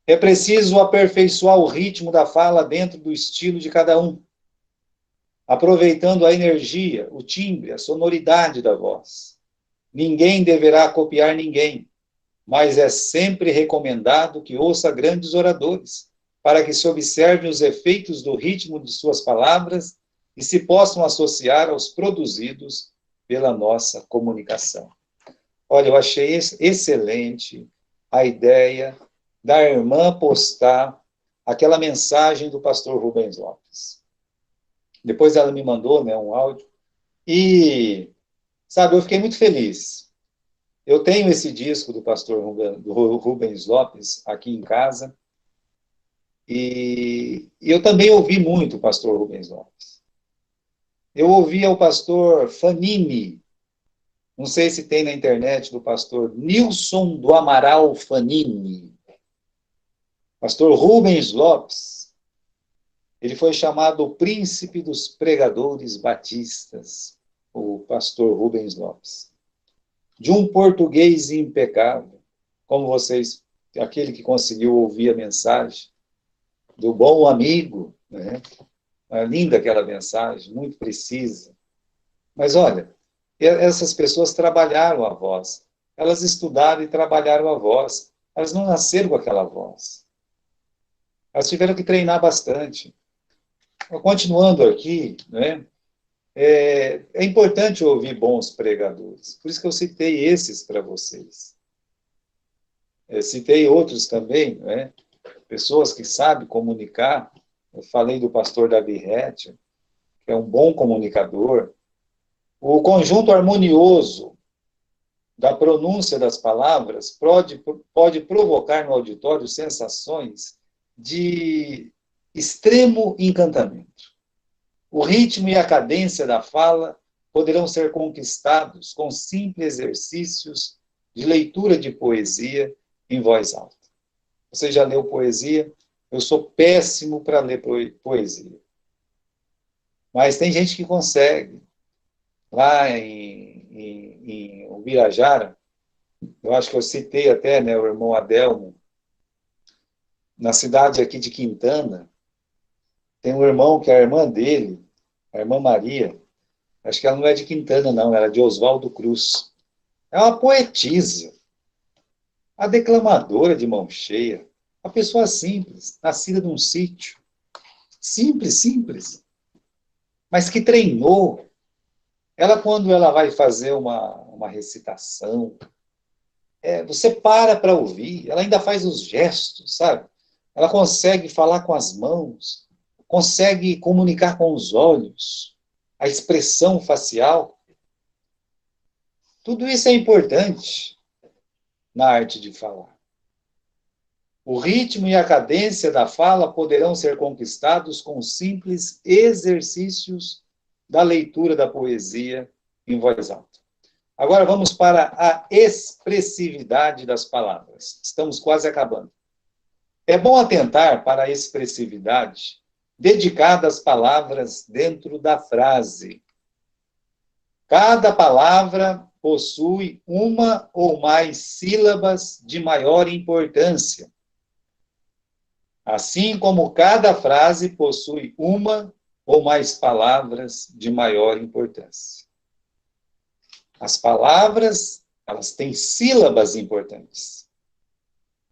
É preciso aperfeiçoar o ritmo da fala dentro do estilo de cada um, aproveitando a energia, o timbre, a sonoridade da voz. Ninguém deverá copiar ninguém, mas é sempre recomendado que ouça grandes oradores, para que se observem os efeitos do ritmo de suas palavras e se possam associar aos produzidos pela nossa comunicação. Olha, eu achei excelente a ideia da irmã postar aquela mensagem do pastor Rubens Lopes. Depois ela me mandou, né, um áudio, e, sabe, eu fiquei muito feliz. Eu tenho esse disco do pastor Rubens Lopes aqui em casa, e eu também ouvi muito o pastor Rubens Lopes. Eu ouvia o pastor Fanini, não sei se tem na internet, do pastor Nilson do Amaral Fanini, pastor Rubens Lopes, Ele foi chamado o príncipe dos pregadores batistas, o pastor Rubens Lopes. De um português impecável, como vocês, aquele que conseguiu ouvir a mensagem, do bom amigo, né? É linda aquela mensagem, muito precisa. Mas olha, essas pessoas trabalharam a voz. Elas estudaram e trabalharam a voz. Elas não nasceram com aquela voz. Elas tiveram que treinar bastante. Continuando aqui, né? É importante ouvir bons pregadores. Por isso que eu citei esses para vocês. Citei outros também, né? Pessoas que sabem comunicar. Eu falei do pastor Davi Hatcher, que é um bom comunicador. O conjunto harmonioso da pronúncia das palavras pode provocar no auditório sensações de extremo encantamento. O ritmo e a cadência da fala poderão ser conquistados com simples exercícios de leitura de poesia em voz alta. Você já leu poesia? Eu sou péssimo para ler poesia. Mas tem gente que consegue. Lá em Ubirajara, eu acho que eu citei até, né, o irmão Adelmo, na cidade aqui de Quintana, tem um irmão que é a irmã dele, a irmã Maria, acho que ela não é de Quintana, não, ela é de Oswaldo Cruz. É uma poetisa, a declamadora de mão cheia, uma pessoa simples, nascida num sítio. Simples, simples. Mas que treinou. Ela, quando ela vai fazer uma recitação, você para ouvir, ela ainda faz os gestos, sabe? Ela consegue falar com as mãos, consegue comunicar com os olhos, a expressão facial. Tudo isso é importante na arte de falar. O ritmo e a cadência da fala poderão ser conquistados com simples exercícios da leitura da poesia em voz alta. Agora vamos para a expressividade das palavras. Estamos quase acabando. É bom atentar para a expressividade dedicada às palavras dentro da frase. Cada palavra possui uma ou mais sílabas de maior importância, assim como cada frase possui uma ou mais palavras de maior importância. As palavras, elas têm sílabas importantes.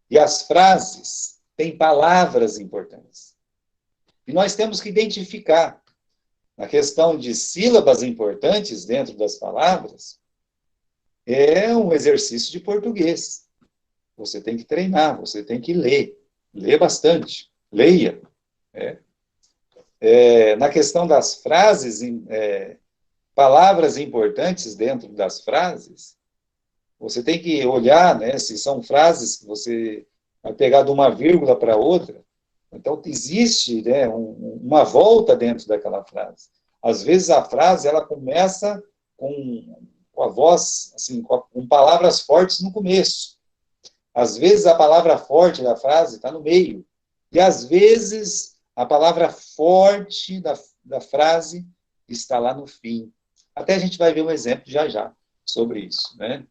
E as frases têm palavras importantes. E nós temos que identificar, na questão de sílabas importantes dentro das palavras, é um exercício de português. Você tem que treinar, você tem que ler. Ler bastante. Leia. Na questão das frases, palavras importantes dentro das frases, você tem que olhar, né, se são frases que você vai pegar de uma vírgula para outra. Então, existe, né, uma volta dentro daquela frase. Às vezes, a frase ela começa com a voz, assim, com palavras fortes no começo. Às vezes, a palavra forte da frase está no meio. E, às vezes, a palavra forte da frase está lá no fim. Até a gente vai ver um exemplo já sobre isso, né?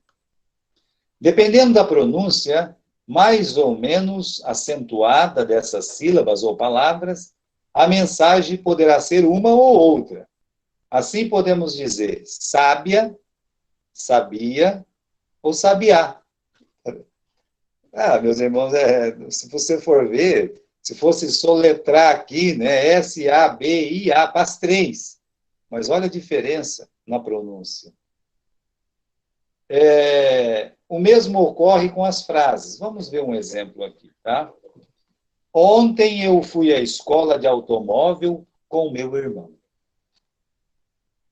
Dependendo da pronúncia, mais ou menos acentuada dessas sílabas ou palavras, a mensagem poderá ser uma ou outra. Assim podemos dizer sábia, sabia ou sabiá. Meus irmãos, se você for ver, se fosse soletrar aqui, né, S-A-B-I-A, para as três. Mas olha a diferença na pronúncia. O mesmo ocorre com as frases. Vamos ver um exemplo aqui, tá? Ontem eu fui à escola de automóvel com meu irmão.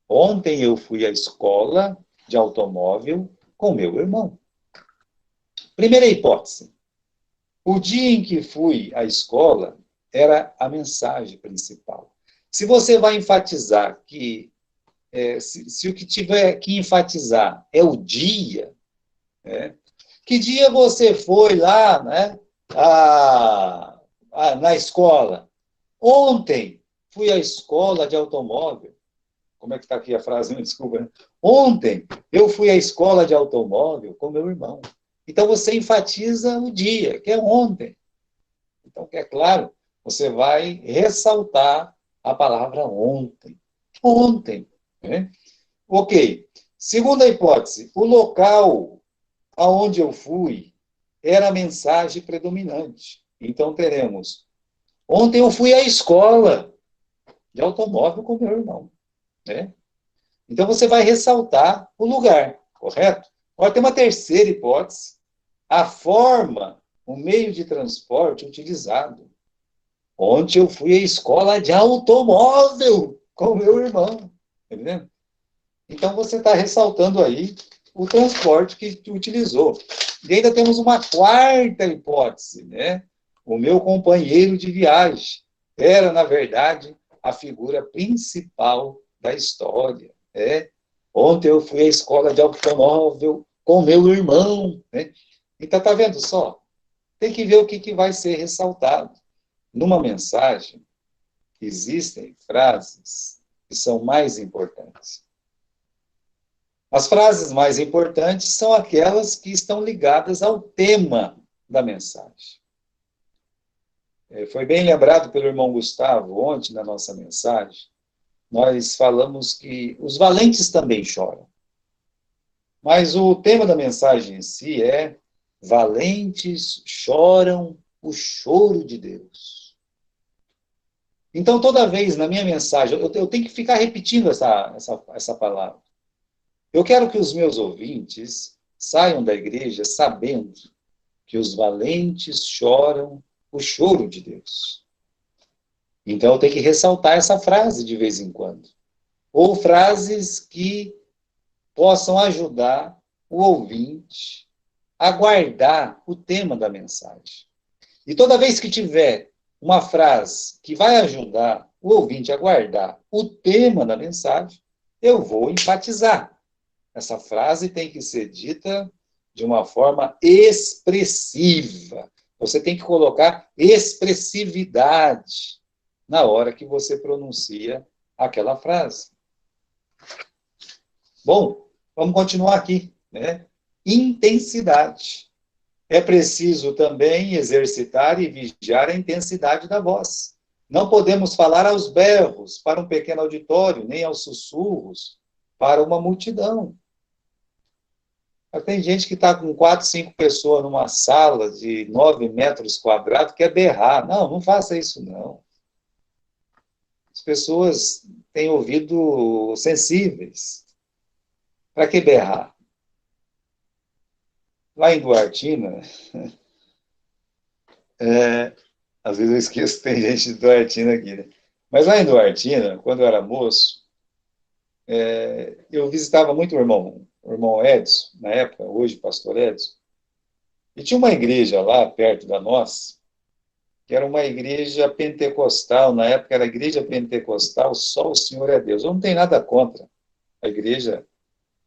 Ontem eu fui à escola de automóvel com meu irmão. Primeira hipótese. O dia em que fui à escola era a mensagem principal. Se você vai enfatizar que se o que tiver que enfatizar é o dia, né? Que dia você foi lá, né, na escola? Ontem fui à escola de automóvel. Como é que está aqui a frase? Desculpa. Né? Ontem eu fui à escola de automóvel com meu irmão. Então você enfatiza o dia, que é ontem. Então, é claro, você vai ressaltar a palavra ontem. Ontem. Né? Ok. Segunda hipótese, o local aonde eu fui era a mensagem predominante. Então, teremos, ontem eu fui à escola de automóvel com meu irmão. Né? Então, você vai ressaltar o lugar, correto? Agora, tem uma terceira hipótese, a forma, o meio de transporte utilizado. Ontem eu fui à escola de automóvel com meu irmão. Entendeu? Então, você está ressaltando aí o transporte que utilizou. E ainda temos uma quarta hipótese, né? O meu companheiro de viagem era, na verdade, a figura principal da história. Né? Ontem eu fui à escola de automóvel com meu irmão. Né? Então, está vendo só? Tem que ver o que vai ser ressaltado. Numa mensagem, existem frases que são mais importantes. As frases mais importantes são aquelas que estão ligadas ao tema da mensagem. Foi bem lembrado pelo irmão Gustavo ontem na nossa mensagem. Nós falamos que os valentes também choram. Mas o tema da mensagem em si é: valentes choram o choro de Deus. Então, toda vez na minha mensagem, eu tenho que ficar repetindo essa palavra. Eu quero que os meus ouvintes saiam da igreja sabendo que os valentes choram o choro de Deus. Então, eu tenho que ressaltar essa frase de vez em quando. Ou frases que possam ajudar o ouvinte a guardar o tema da mensagem. E toda vez que tiver uma frase que vai ajudar o ouvinte a guardar o tema da mensagem, eu vou enfatizar. Essa frase tem que ser dita de uma forma expressiva. Você tem que colocar expressividade na hora que você pronuncia aquela frase. Bom, vamos continuar aqui. Né? Intensidade. É preciso também exercitar e vigiar a intensidade da voz. Não podemos falar aos berros para um pequeno auditório, nem aos sussurros para uma multidão. Tem gente que está com 4, 5 pessoas numa sala de 9 metros quadrados, quer berrar. Não, não faça isso, não. As pessoas têm ouvido sensíveis. Para que berrar? Lá em Duartina, às vezes eu esqueço que tem gente de Duartina aqui, né? Mas lá em Duartina, quando eu era moço, eu visitava muito o irmão Edson, na época, hoje pastor Edson, e tinha uma igreja lá perto da nossa, que era uma igreja pentecostal, na época era a igreja pentecostal, só o Senhor é Deus. Eu não tenho nada contra a igreja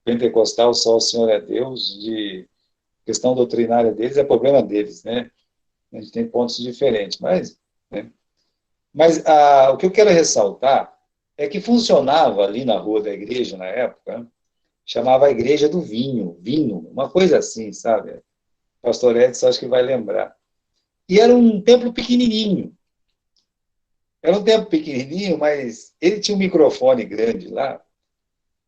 pentecostal, só o Senhor é Deus, de questão doutrinária deles, é problema deles, né? A gente tem pontos diferentes, mas... Né? Mas o que eu quero ressaltar é que funcionava ali na rua da igreja, na época, chamava a igreja do vinho, uma coisa assim, sabe? O pastor Edson acho que vai lembrar. E era um templo pequenininho. Era um templo pequenininho, mas ele tinha um microfone grande lá,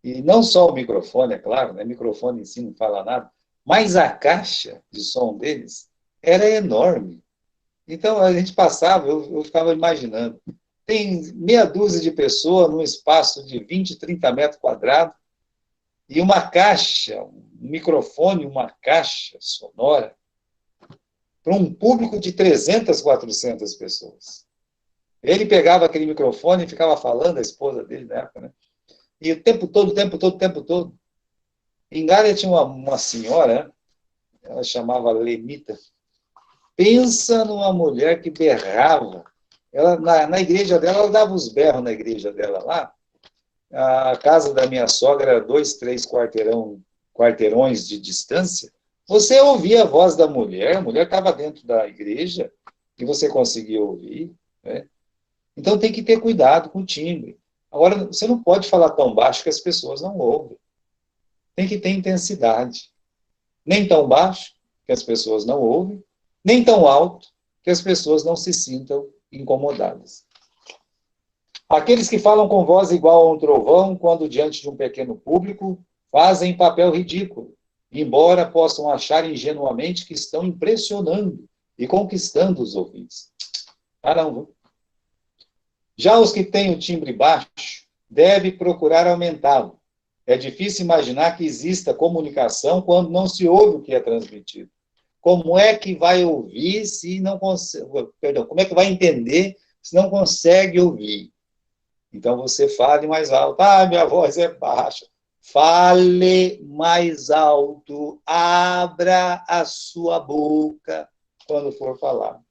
e não só o microfone, é claro, né? Microfone em si não fala nada, mas a caixa de som deles era enorme. Então, a gente passava, eu ficava imaginando, tem meia dúzia de pessoas num espaço de 20, 30 metros quadrados, e uma caixa, um microfone, uma caixa sonora, para um público de 300, 400 pessoas. Ele pegava aquele microfone e ficava falando, a esposa dele na época, né? E o tempo todo. Em Gália tinha uma senhora, ela chamava Lenita. Pensa numa mulher que berrava. Ela, na igreja dela, ela dava os berros na igreja dela lá. A casa da minha sogra era 2, 3 quarteirões de distância. Você ouvia a voz da mulher, a mulher estava dentro da igreja, e você conseguia ouvir. Né? Então tem que ter cuidado com o timbre. Agora, você não pode falar tão baixo que as pessoas não ouvem. Tem que ter intensidade. Nem tão baixo que as pessoas não ouvem, nem tão alto que as pessoas não se sintam incomodadas. Aqueles que falam com voz igual a um trovão, quando diante de um pequeno público, fazem papel ridículo, embora possam achar ingenuamente que estão impressionando e conquistando os ouvintes. Caramba! Já os que têm o timbre baixo, devem procurar aumentá-lo. É difícil imaginar que exista comunicação quando não se ouve o que é transmitido. Como é que vai ouvir se não consegue... Perdão, como é que vai entender se não consegue ouvir? Então você fale mais alto. Ah, minha voz é baixa. Fale mais alto. Abra a sua boca quando for falar.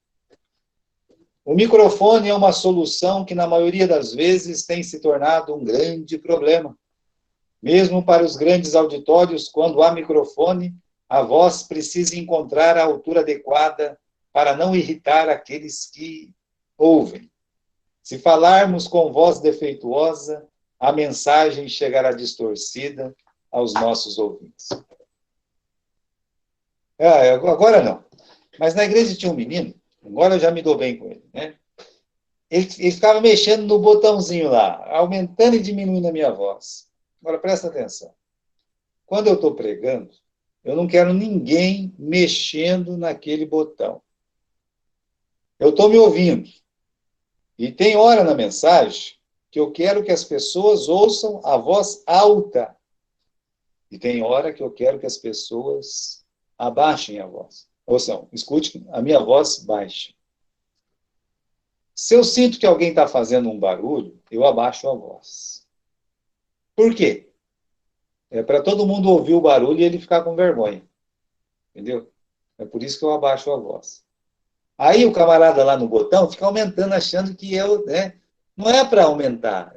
O microfone é uma solução que, na maioria das vezes, tem se tornado um grande problema. Mesmo para os grandes auditórios, quando há microfone, a voz precisa encontrar a altura adequada para não irritar aqueles que ouvem. Se falarmos com voz defeituosa, a mensagem chegará distorcida aos nossos ouvintes. Agora não. Mas na igreja tinha um menino, agora eu já me dou bem com ele, né? Ele ficava mexendo no botãozinho lá, aumentando e diminuindo a minha voz. Agora, presta atenção. Quando eu estou pregando, eu não quero ninguém mexendo naquele botão. Eu estou me ouvindo. E tem hora na mensagem que eu quero que as pessoas ouçam a voz alta. E tem hora que eu quero que as pessoas abaixem a voz. Ouçam, escute a minha voz baixa. Se eu sinto que alguém está fazendo um barulho, eu abaixo a voz. Por quê? É para todo mundo ouvir o barulho e ele ficar com vergonha. Entendeu? É por isso que eu abaixo a voz. Aí o camarada lá no botão fica aumentando, achando que eu... Né? Não é para aumentar.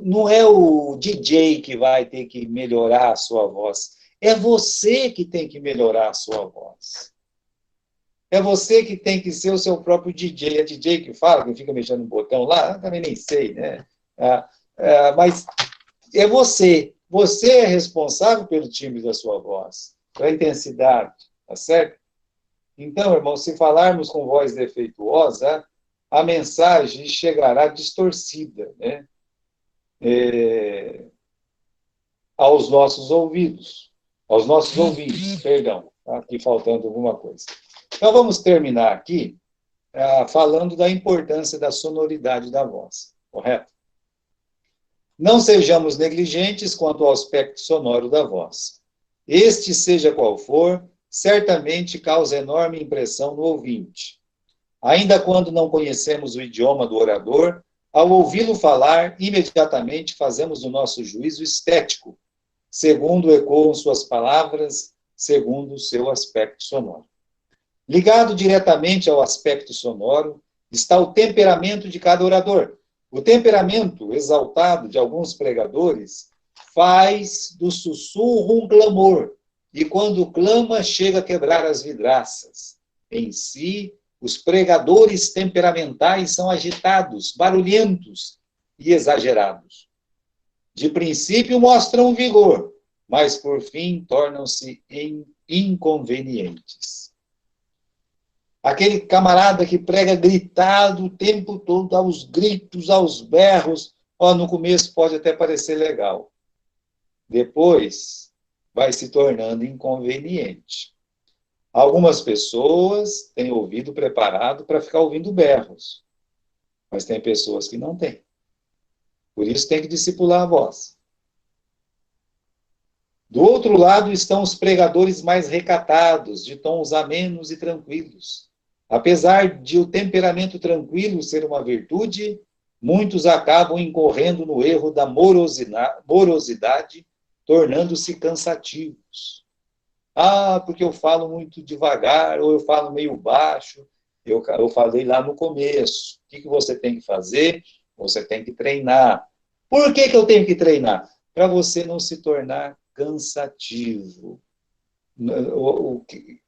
Não é o DJ que vai ter que melhorar a sua voz. É você que tem que melhorar a sua voz. É você que tem que ser o seu próprio DJ. É DJ que fala, que fica mexendo no botão lá? Eu também nem sei, né? Mas é você. Você é responsável pelo timbre da sua voz, pela intensidade, tá certo? Então, irmão, se falarmos com voz defeituosa, a mensagem chegará distorcida, né? Aos nossos ouvidos. Aos nossos ouvidos, perdão. Tá aqui faltando alguma coisa. Então, vamos terminar aqui falando da importância da sonoridade da voz, correto? Não sejamos negligentes quanto ao aspecto sonoro da voz. Este, seja qual for, certamente causa enorme impressão no ouvinte. Ainda quando não conhecemos o idioma do orador, ao ouvi-lo falar, imediatamente fazemos o nosso juízo estético, segundo ecoam suas palavras, segundo o seu aspecto sonoro. Ligado diretamente ao aspecto sonoro está o temperamento de cada orador. O temperamento exaltado de alguns pregadores faz do sussurro um clamor, e quando clama, chega a quebrar as vidraças. Em si, os pregadores temperamentais são agitados, barulhentos e exagerados. De princípio mostram vigor, mas por fim tornam-se inconvenientes. Aquele camarada que prega gritado o tempo todo, aos gritos, aos berros, no começo pode até parecer legal. Depois vai se tornando inconveniente. Algumas pessoas têm ouvido preparado para ficar ouvindo berros, mas tem pessoas que não têm. Por isso tem que discipular a voz. Do outro lado estão os pregadores mais recatados, de tons amenos e tranquilos. Apesar de o temperamento tranquilo ser uma virtude, muitos acabam incorrendo no erro da morosidade, tornando-se cansativos. Porque eu falo muito devagar, ou eu falo meio baixo. Eu falei lá no começo. O que você tem que fazer? Você tem que treinar. Por que eu tenho que treinar? Para você não se tornar cansativo.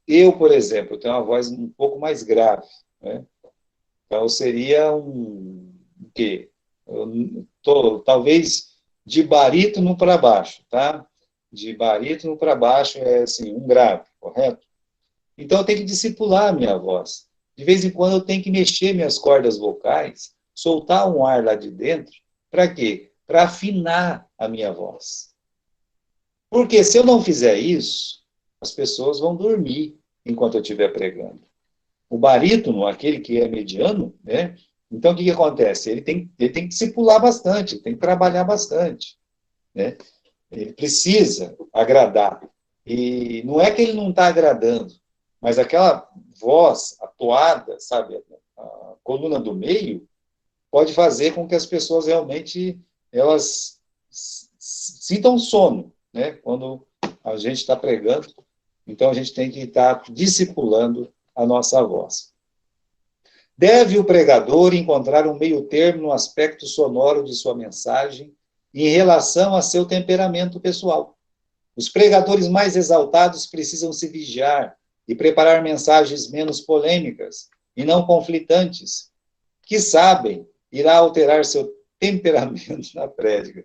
Eu, por exemplo, tenho uma voz um pouco mais grave, né? Então, eu seria o quê? Talvez de barítono para baixo, tá? De barítono para baixo é, assim, um grave, correto? Então, eu tenho que discipular a minha voz. De vez em quando, eu tenho que mexer minhas cordas vocais, soltar um ar lá de dentro. Para quê? Para afinar a minha voz. Porque se eu não fizer isso, as pessoas vão dormir enquanto eu estiver pregando. O barítono, aquele que é mediano, né? Então, o que acontece? Ele tem que discipular bastante, tem que trabalhar bastante, né? Ele precisa agradar. E não é que ele não está agradando, mas aquela voz atoada, sabe, a coluna do meio, pode fazer com que as pessoas realmente elas sintam sono, né? Quando a gente está pregando. Então, a gente tem que estar discipulando a nossa voz. Deve o pregador encontrar um meio termo no aspecto sonoro de sua mensagem em relação a seu temperamento pessoal. Os pregadores mais exaltados precisam se vigiar e preparar mensagens menos polêmicas e não conflitantes, que sabem irá alterar seu temperamento na prédica.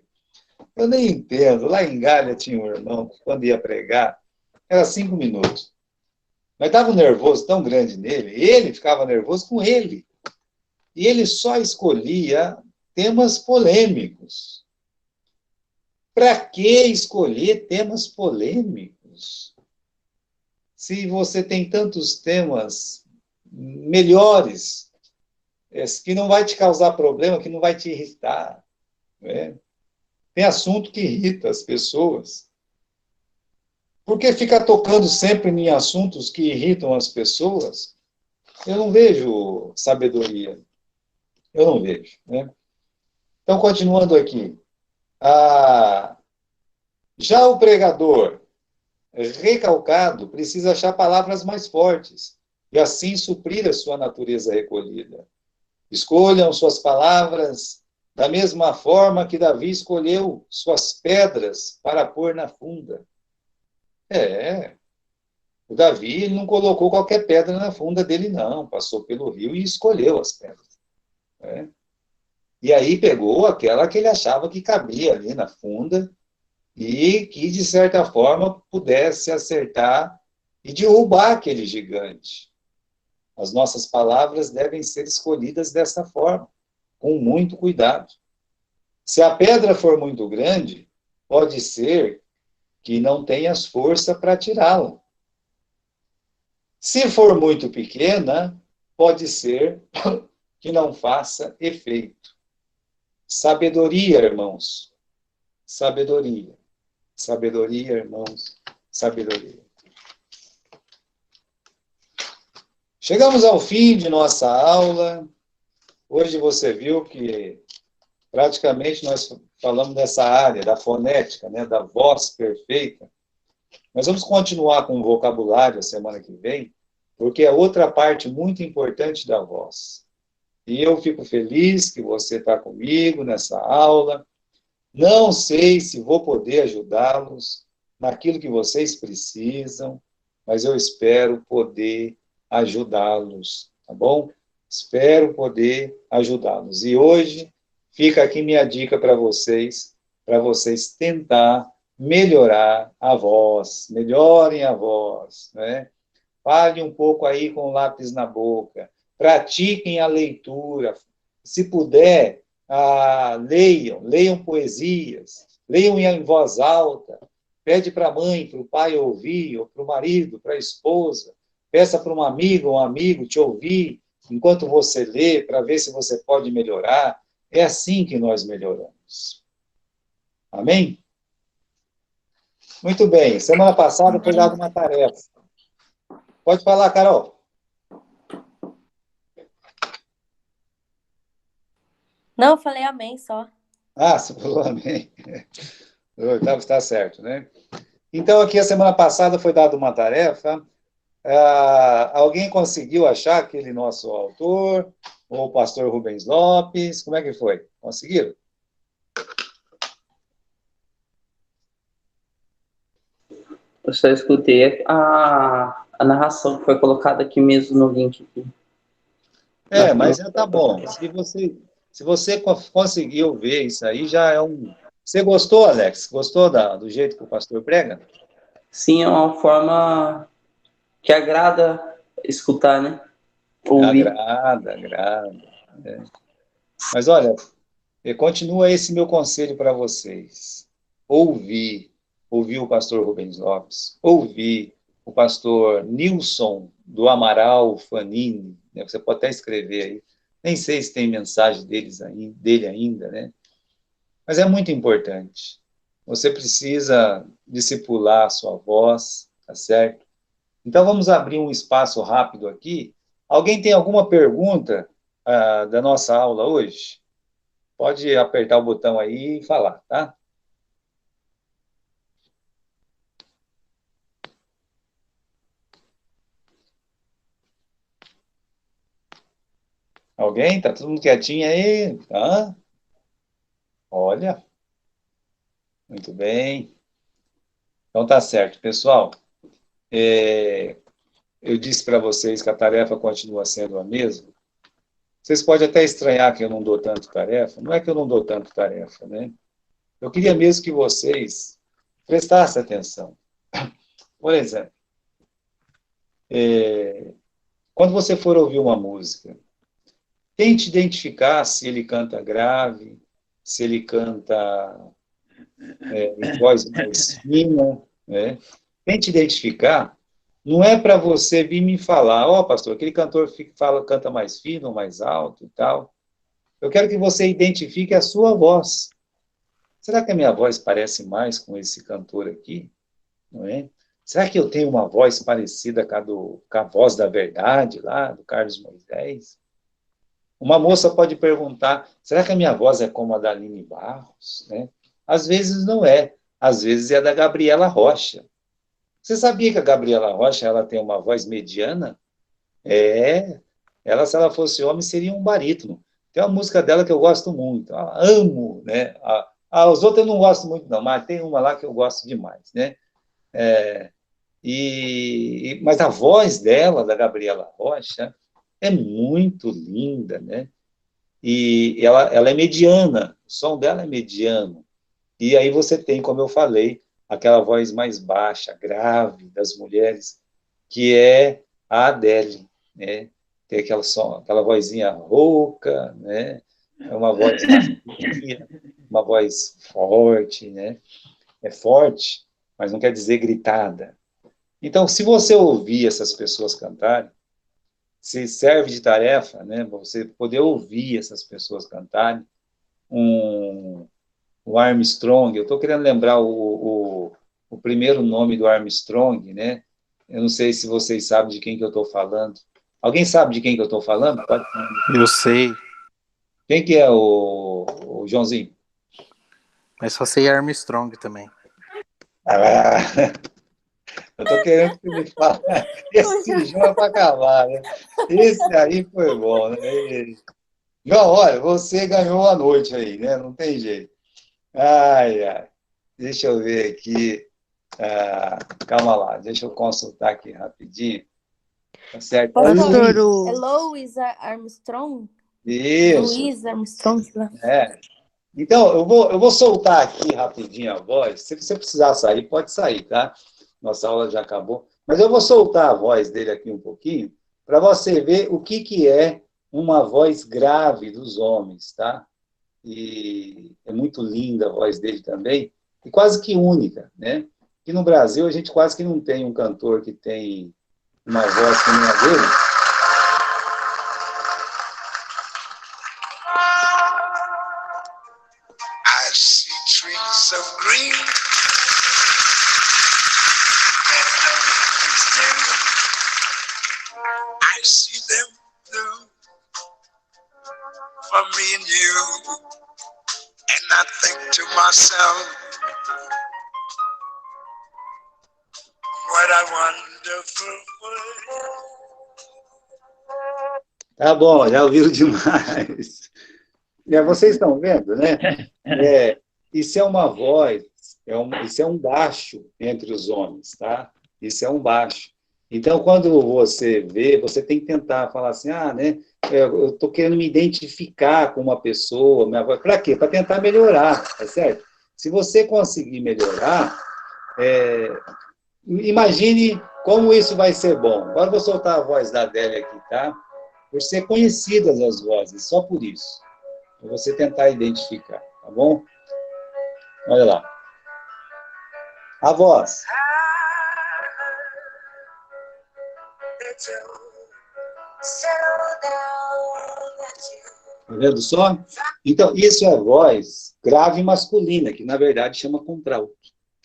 Eu nem entendo. Lá em Galha tinha um irmão que, quando ia pregar, era 5 minutos. Mas dava um nervoso tão grande nele, ele ficava nervoso com ele. E ele só escolhia temas polêmicos. Para que escolher temas polêmicos? Se você tem tantos temas melhores, que não vai te causar problema, que não vai te irritar, né? Tem assunto que irrita as pessoas. Por que ficar tocando sempre em assuntos que irritam as pessoas? Eu não vejo sabedoria. Eu não vejo, né? Então, continuando aqui. Já o pregador recalcado precisa achar palavras mais fortes e assim suprir a sua natureza recolhida. Escolham suas palavras da mesma forma que Davi escolheu suas pedras para pôr na funda. O Davi não colocou qualquer pedra na funda dele, não. Passou pelo rio e escolheu as pedras. Né? E aí pegou aquela que ele achava que cabia ali na funda e que, de certa forma, pudesse acertar e derrubar aquele gigante. As nossas palavras devem ser escolhidas dessa forma, com muito cuidado. Se a pedra for muito grande, pode ser que não tenhas força para tirá-la. Se for muito pequena, pode ser que não faça efeito. Sabedoria, irmãos. Sabedoria. Sabedoria, irmãos. Sabedoria. Chegamos ao fim de nossa aula. Hoje você viu que praticamente nós falamos dessa área da fonética, né, da voz perfeita. Nós vamos continuar com o vocabulário a semana que vem, porque é outra parte muito importante da voz. E eu fico feliz que você está comigo nessa aula. Não sei se vou poder ajudá-los naquilo que vocês precisam, mas eu espero poder ajudá-los, tá bom? Espero poder ajudá-los. E hoje fica aqui minha dica para vocês tentar melhorar a voz, melhorem a voz, né? Fale um pouco aí com o lápis na boca, pratiquem a leitura, se puder, leiam poesias, leiam em voz alta, pede para a mãe, para o pai ouvir, ou para o marido, para a esposa, peça para um amigo te ouvir enquanto você lê, para ver se você pode melhorar. É assim que nós melhoramos. Amém? Muito bem. Semana passada foi dada uma tarefa. Pode falar, Carol. Não, eu falei amém só. Você falou amém. Está certo, né? Então, aqui a semana passada foi dada uma tarefa. Alguém conseguiu achar aquele nosso autor, ou o pastor Rubens Lopes? Como é que foi? Conseguiram? Eu só escutei a narração que foi colocada aqui mesmo no link. Mas já tá bom. Se você conseguiu ver isso aí, já é um... Você gostou, Alex? Gostou do jeito que o pastor prega? Sim, é uma forma que agrada escutar, né? Ouvir. Agrada. Mas olha, continua esse meu conselho para vocês. Ouvir o pastor Rubens Lopes, ouvir o pastor Nilson do Amaral Fanini, né? Você pode até escrever aí, nem sei se tem mensagem dele ainda, né? Mas é muito importante. Você precisa discipular a sua voz, tá certo? Então vamos abrir um espaço rápido aqui. Alguém tem alguma pergunta da nossa aula hoje? Pode apertar o botão aí e falar, tá? Alguém? Tá todo mundo quietinho aí? Hã? Olha, muito bem. Então tá certo, pessoal. Eu disse para vocês que a tarefa continua sendo a mesma. Vocês podem até estranhar que eu não dou tanto tarefa. Não é que eu não dou tanto tarefa, né? Eu queria mesmo que vocês prestassem atenção. Por exemplo, quando você for ouvir uma música, tente identificar se ele canta grave, se ele canta em voz mais fina, né? Tente identificar. Não é para você vir me falar, pastor, aquele cantor canta mais fino, mais alto e tal. Eu quero que você identifique a sua voz. Será que a minha voz parece mais com esse cantor aqui? Não é? Será que eu tenho uma voz parecida com a voz da verdade lá, do Carlos Moisés? Uma moça pode perguntar, será que a minha voz é como a da Aline Barros? Né? Às vezes não é. Às vezes é a da Gabriela Rocha. Você sabia que a Gabriela Rocha ela tem uma voz mediana? Ela, se ela fosse homem, seria um barítono. Tem uma música dela que eu gosto muito, amo, né? Os outros eu não gosto muito, não, mas tem uma lá que eu gosto demais, né? Mas a voz dela, da Gabriela Rocha, é muito linda, né? E ela é mediana, o som dela é mediano. E aí você tem, como eu falei, aquela voz mais baixa, grave das mulheres, que é a Adele, né? Tem aquela vozinha rouca, né? É uma voz macia, uma voz forte, né? É forte, mas não quer dizer gritada. Então, se você ouvir essas pessoas cantarem, se serve de tarefa, né? Você poder ouvir essas pessoas cantarem, o Armstrong, eu estou querendo lembrar o primeiro nome do Armstrong, né? Eu não sei se vocês sabem de quem que eu estou falando. Alguém sabe de quem que eu estou falando? Pode... Eu sei, Quem que é o Joãozinho? mas só sei Armstrong também. Eu estou querendo que me fale. Esse João é para acabar, né? Esse aí foi bom, né? João, olha, você ganhou a noite aí, né? Não tem jeito. Ai. Deixa eu ver aqui. Calma lá, deixa eu consultar aqui rapidinho. Tá certo? Pastor, é Louis Armstrong? Isso. Louis Armstrong, sei lá. Então, eu vou soltar aqui rapidinho a voz. Se você precisar sair, pode sair, tá? Nossa aula já acabou. Mas eu vou soltar a voz dele aqui um pouquinho, para você ver o que é uma voz grave dos homens, tá? E é muito linda a voz dele também, e quase que única, né? Que no Brasil a gente quase que não tem um cantor que tem uma voz como a dele. I see trees of green I see them blue for me and you, and I think to myself, what a wonderful world. Tá bom, já ouviram demais. Vocês estão vendo, né? Isso é uma voz, isso é um baixo entre os homens, tá? Isso é um baixo. Então, quando você vê, você tem que tentar falar assim, né, eu estou querendo me identificar com uma pessoa, minha voz, para quê? Para tentar melhorar, tá certo? Se você conseguir melhorar, imagine como isso vai ser bom. Agora eu vou soltar a voz da Adélia aqui, tá? Por ser conhecidas as vozes, só por isso. Para você tentar identificar, tá bom? Olha lá. A voz. Tá vendo só? Então, isso é a voz grave masculina, que na verdade chama contralto,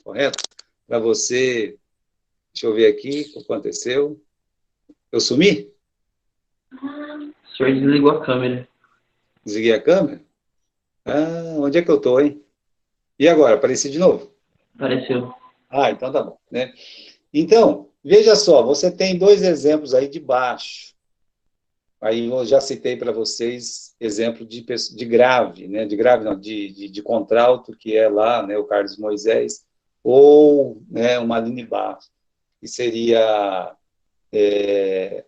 correto? Para você, deixa eu ver aqui o que aconteceu. Eu sumi? O senhor desligou a câmera. Desliguei a câmera? Onde é que eu tô, hein? E agora, apareci de novo? Apareceu. Então tá bom, né? Então, veja só, você tem 2 exemplos aí de baixo. Aí eu já citei para vocês exemplo de grave, né? De grave não, de contralto, que é lá, né, o Carlos Moisés, ou, né, uma Aline Barros, que seria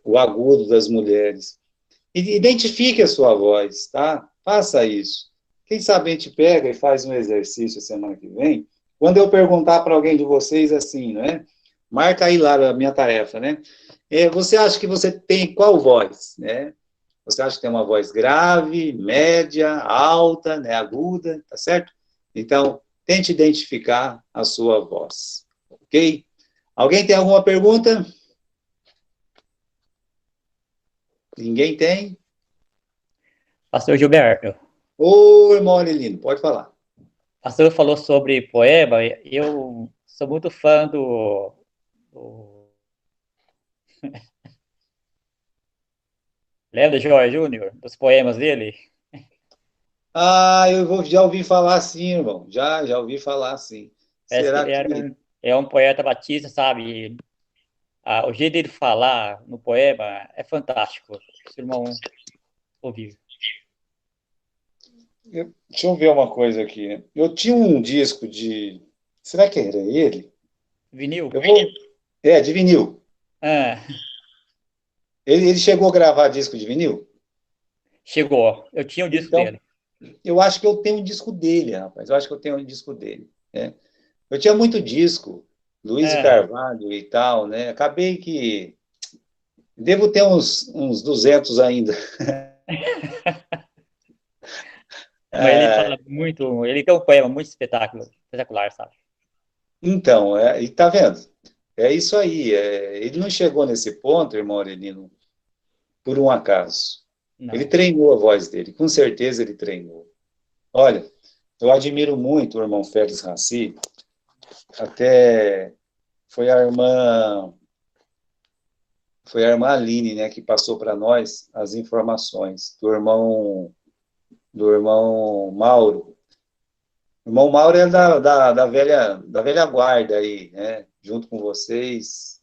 o agudo das mulheres. Identifique a sua voz, tá? Faça isso. Quem sabe a gente pega e faz um exercício semana que vem, quando eu perguntar para alguém de vocês assim, né? Marca aí lá a minha tarefa, né? Você acha que você tem qual voz, né? Você acha que tem uma voz grave, média, alta, né, aguda, tá certo? Então, tente identificar a sua voz, ok? Alguém tem alguma pergunta? Ninguém tem? Pastor Gilberto. Ô, irmão Aurelino, pode falar. O pastor falou sobre poema, eu sou muito fã do Lembra do Jorge Júnior, dos poemas dele? Já ouvi falar assim, irmão. Já ouvi falar assim. Parece Será que é um poeta batista, sabe? O jeito dele falar no poema é fantástico. Se o irmão ouvir. Deixa eu ver uma coisa aqui, né? Eu tinha um disco de... Será que era ele? Vinil? De vinil. Ah. Ele chegou a gravar disco de vinil? Chegou. Eu tinha o disco dele. Eu acho que eu tenho um disco dele, rapaz. Eu acho que eu tenho um disco dele. Né? Eu tinha muito disco, Luiz Carvalho e tal, né? Acabei que... Devo ter uns 200 ainda. Ele fala muito... Ele tem um poema muito espetacular, sabe? Então, e tá vendo? É isso aí. Ele não chegou nesse ponto, irmão Aurelino, por um acaso. Não. Ele treinou a voz dele, com certeza ele treinou. Olha, eu admiro muito o irmão Félix Raci, até foi a irmã Aline, né, que passou para nós as informações do irmão Mauro. O irmão Mauro é da velha guarda aí, né, junto com vocês.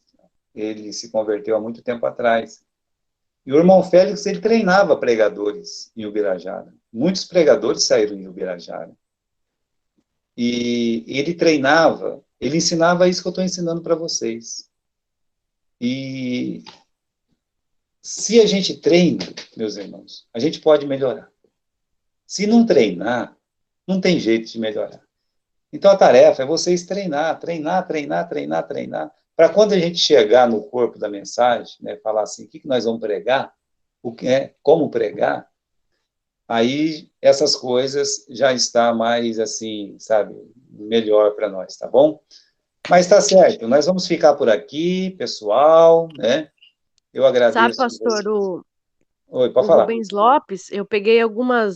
Ele se converteu há muito tempo atrás. E o irmão Félix, ele treinava pregadores em Ubirajara. Muitos pregadores saíram em Ubirajara. E ele treinava, ele ensinava isso que eu estou ensinando para vocês. E se a gente treina, meus irmãos, a gente pode melhorar. Se não treinar, não tem jeito de melhorar. Então a tarefa é vocês treinar, para quando a gente chegar no corpo da mensagem, né, falar assim, o que nós vamos pregar, como pregar, aí essas coisas já está mais assim, sabe, melhor para nós, tá bom? Mas tá certo, nós vamos ficar por aqui, pessoal, né? Eu agradeço. Sabe, pastor, Oi, pode falar. Rubens Lopes, eu peguei algumas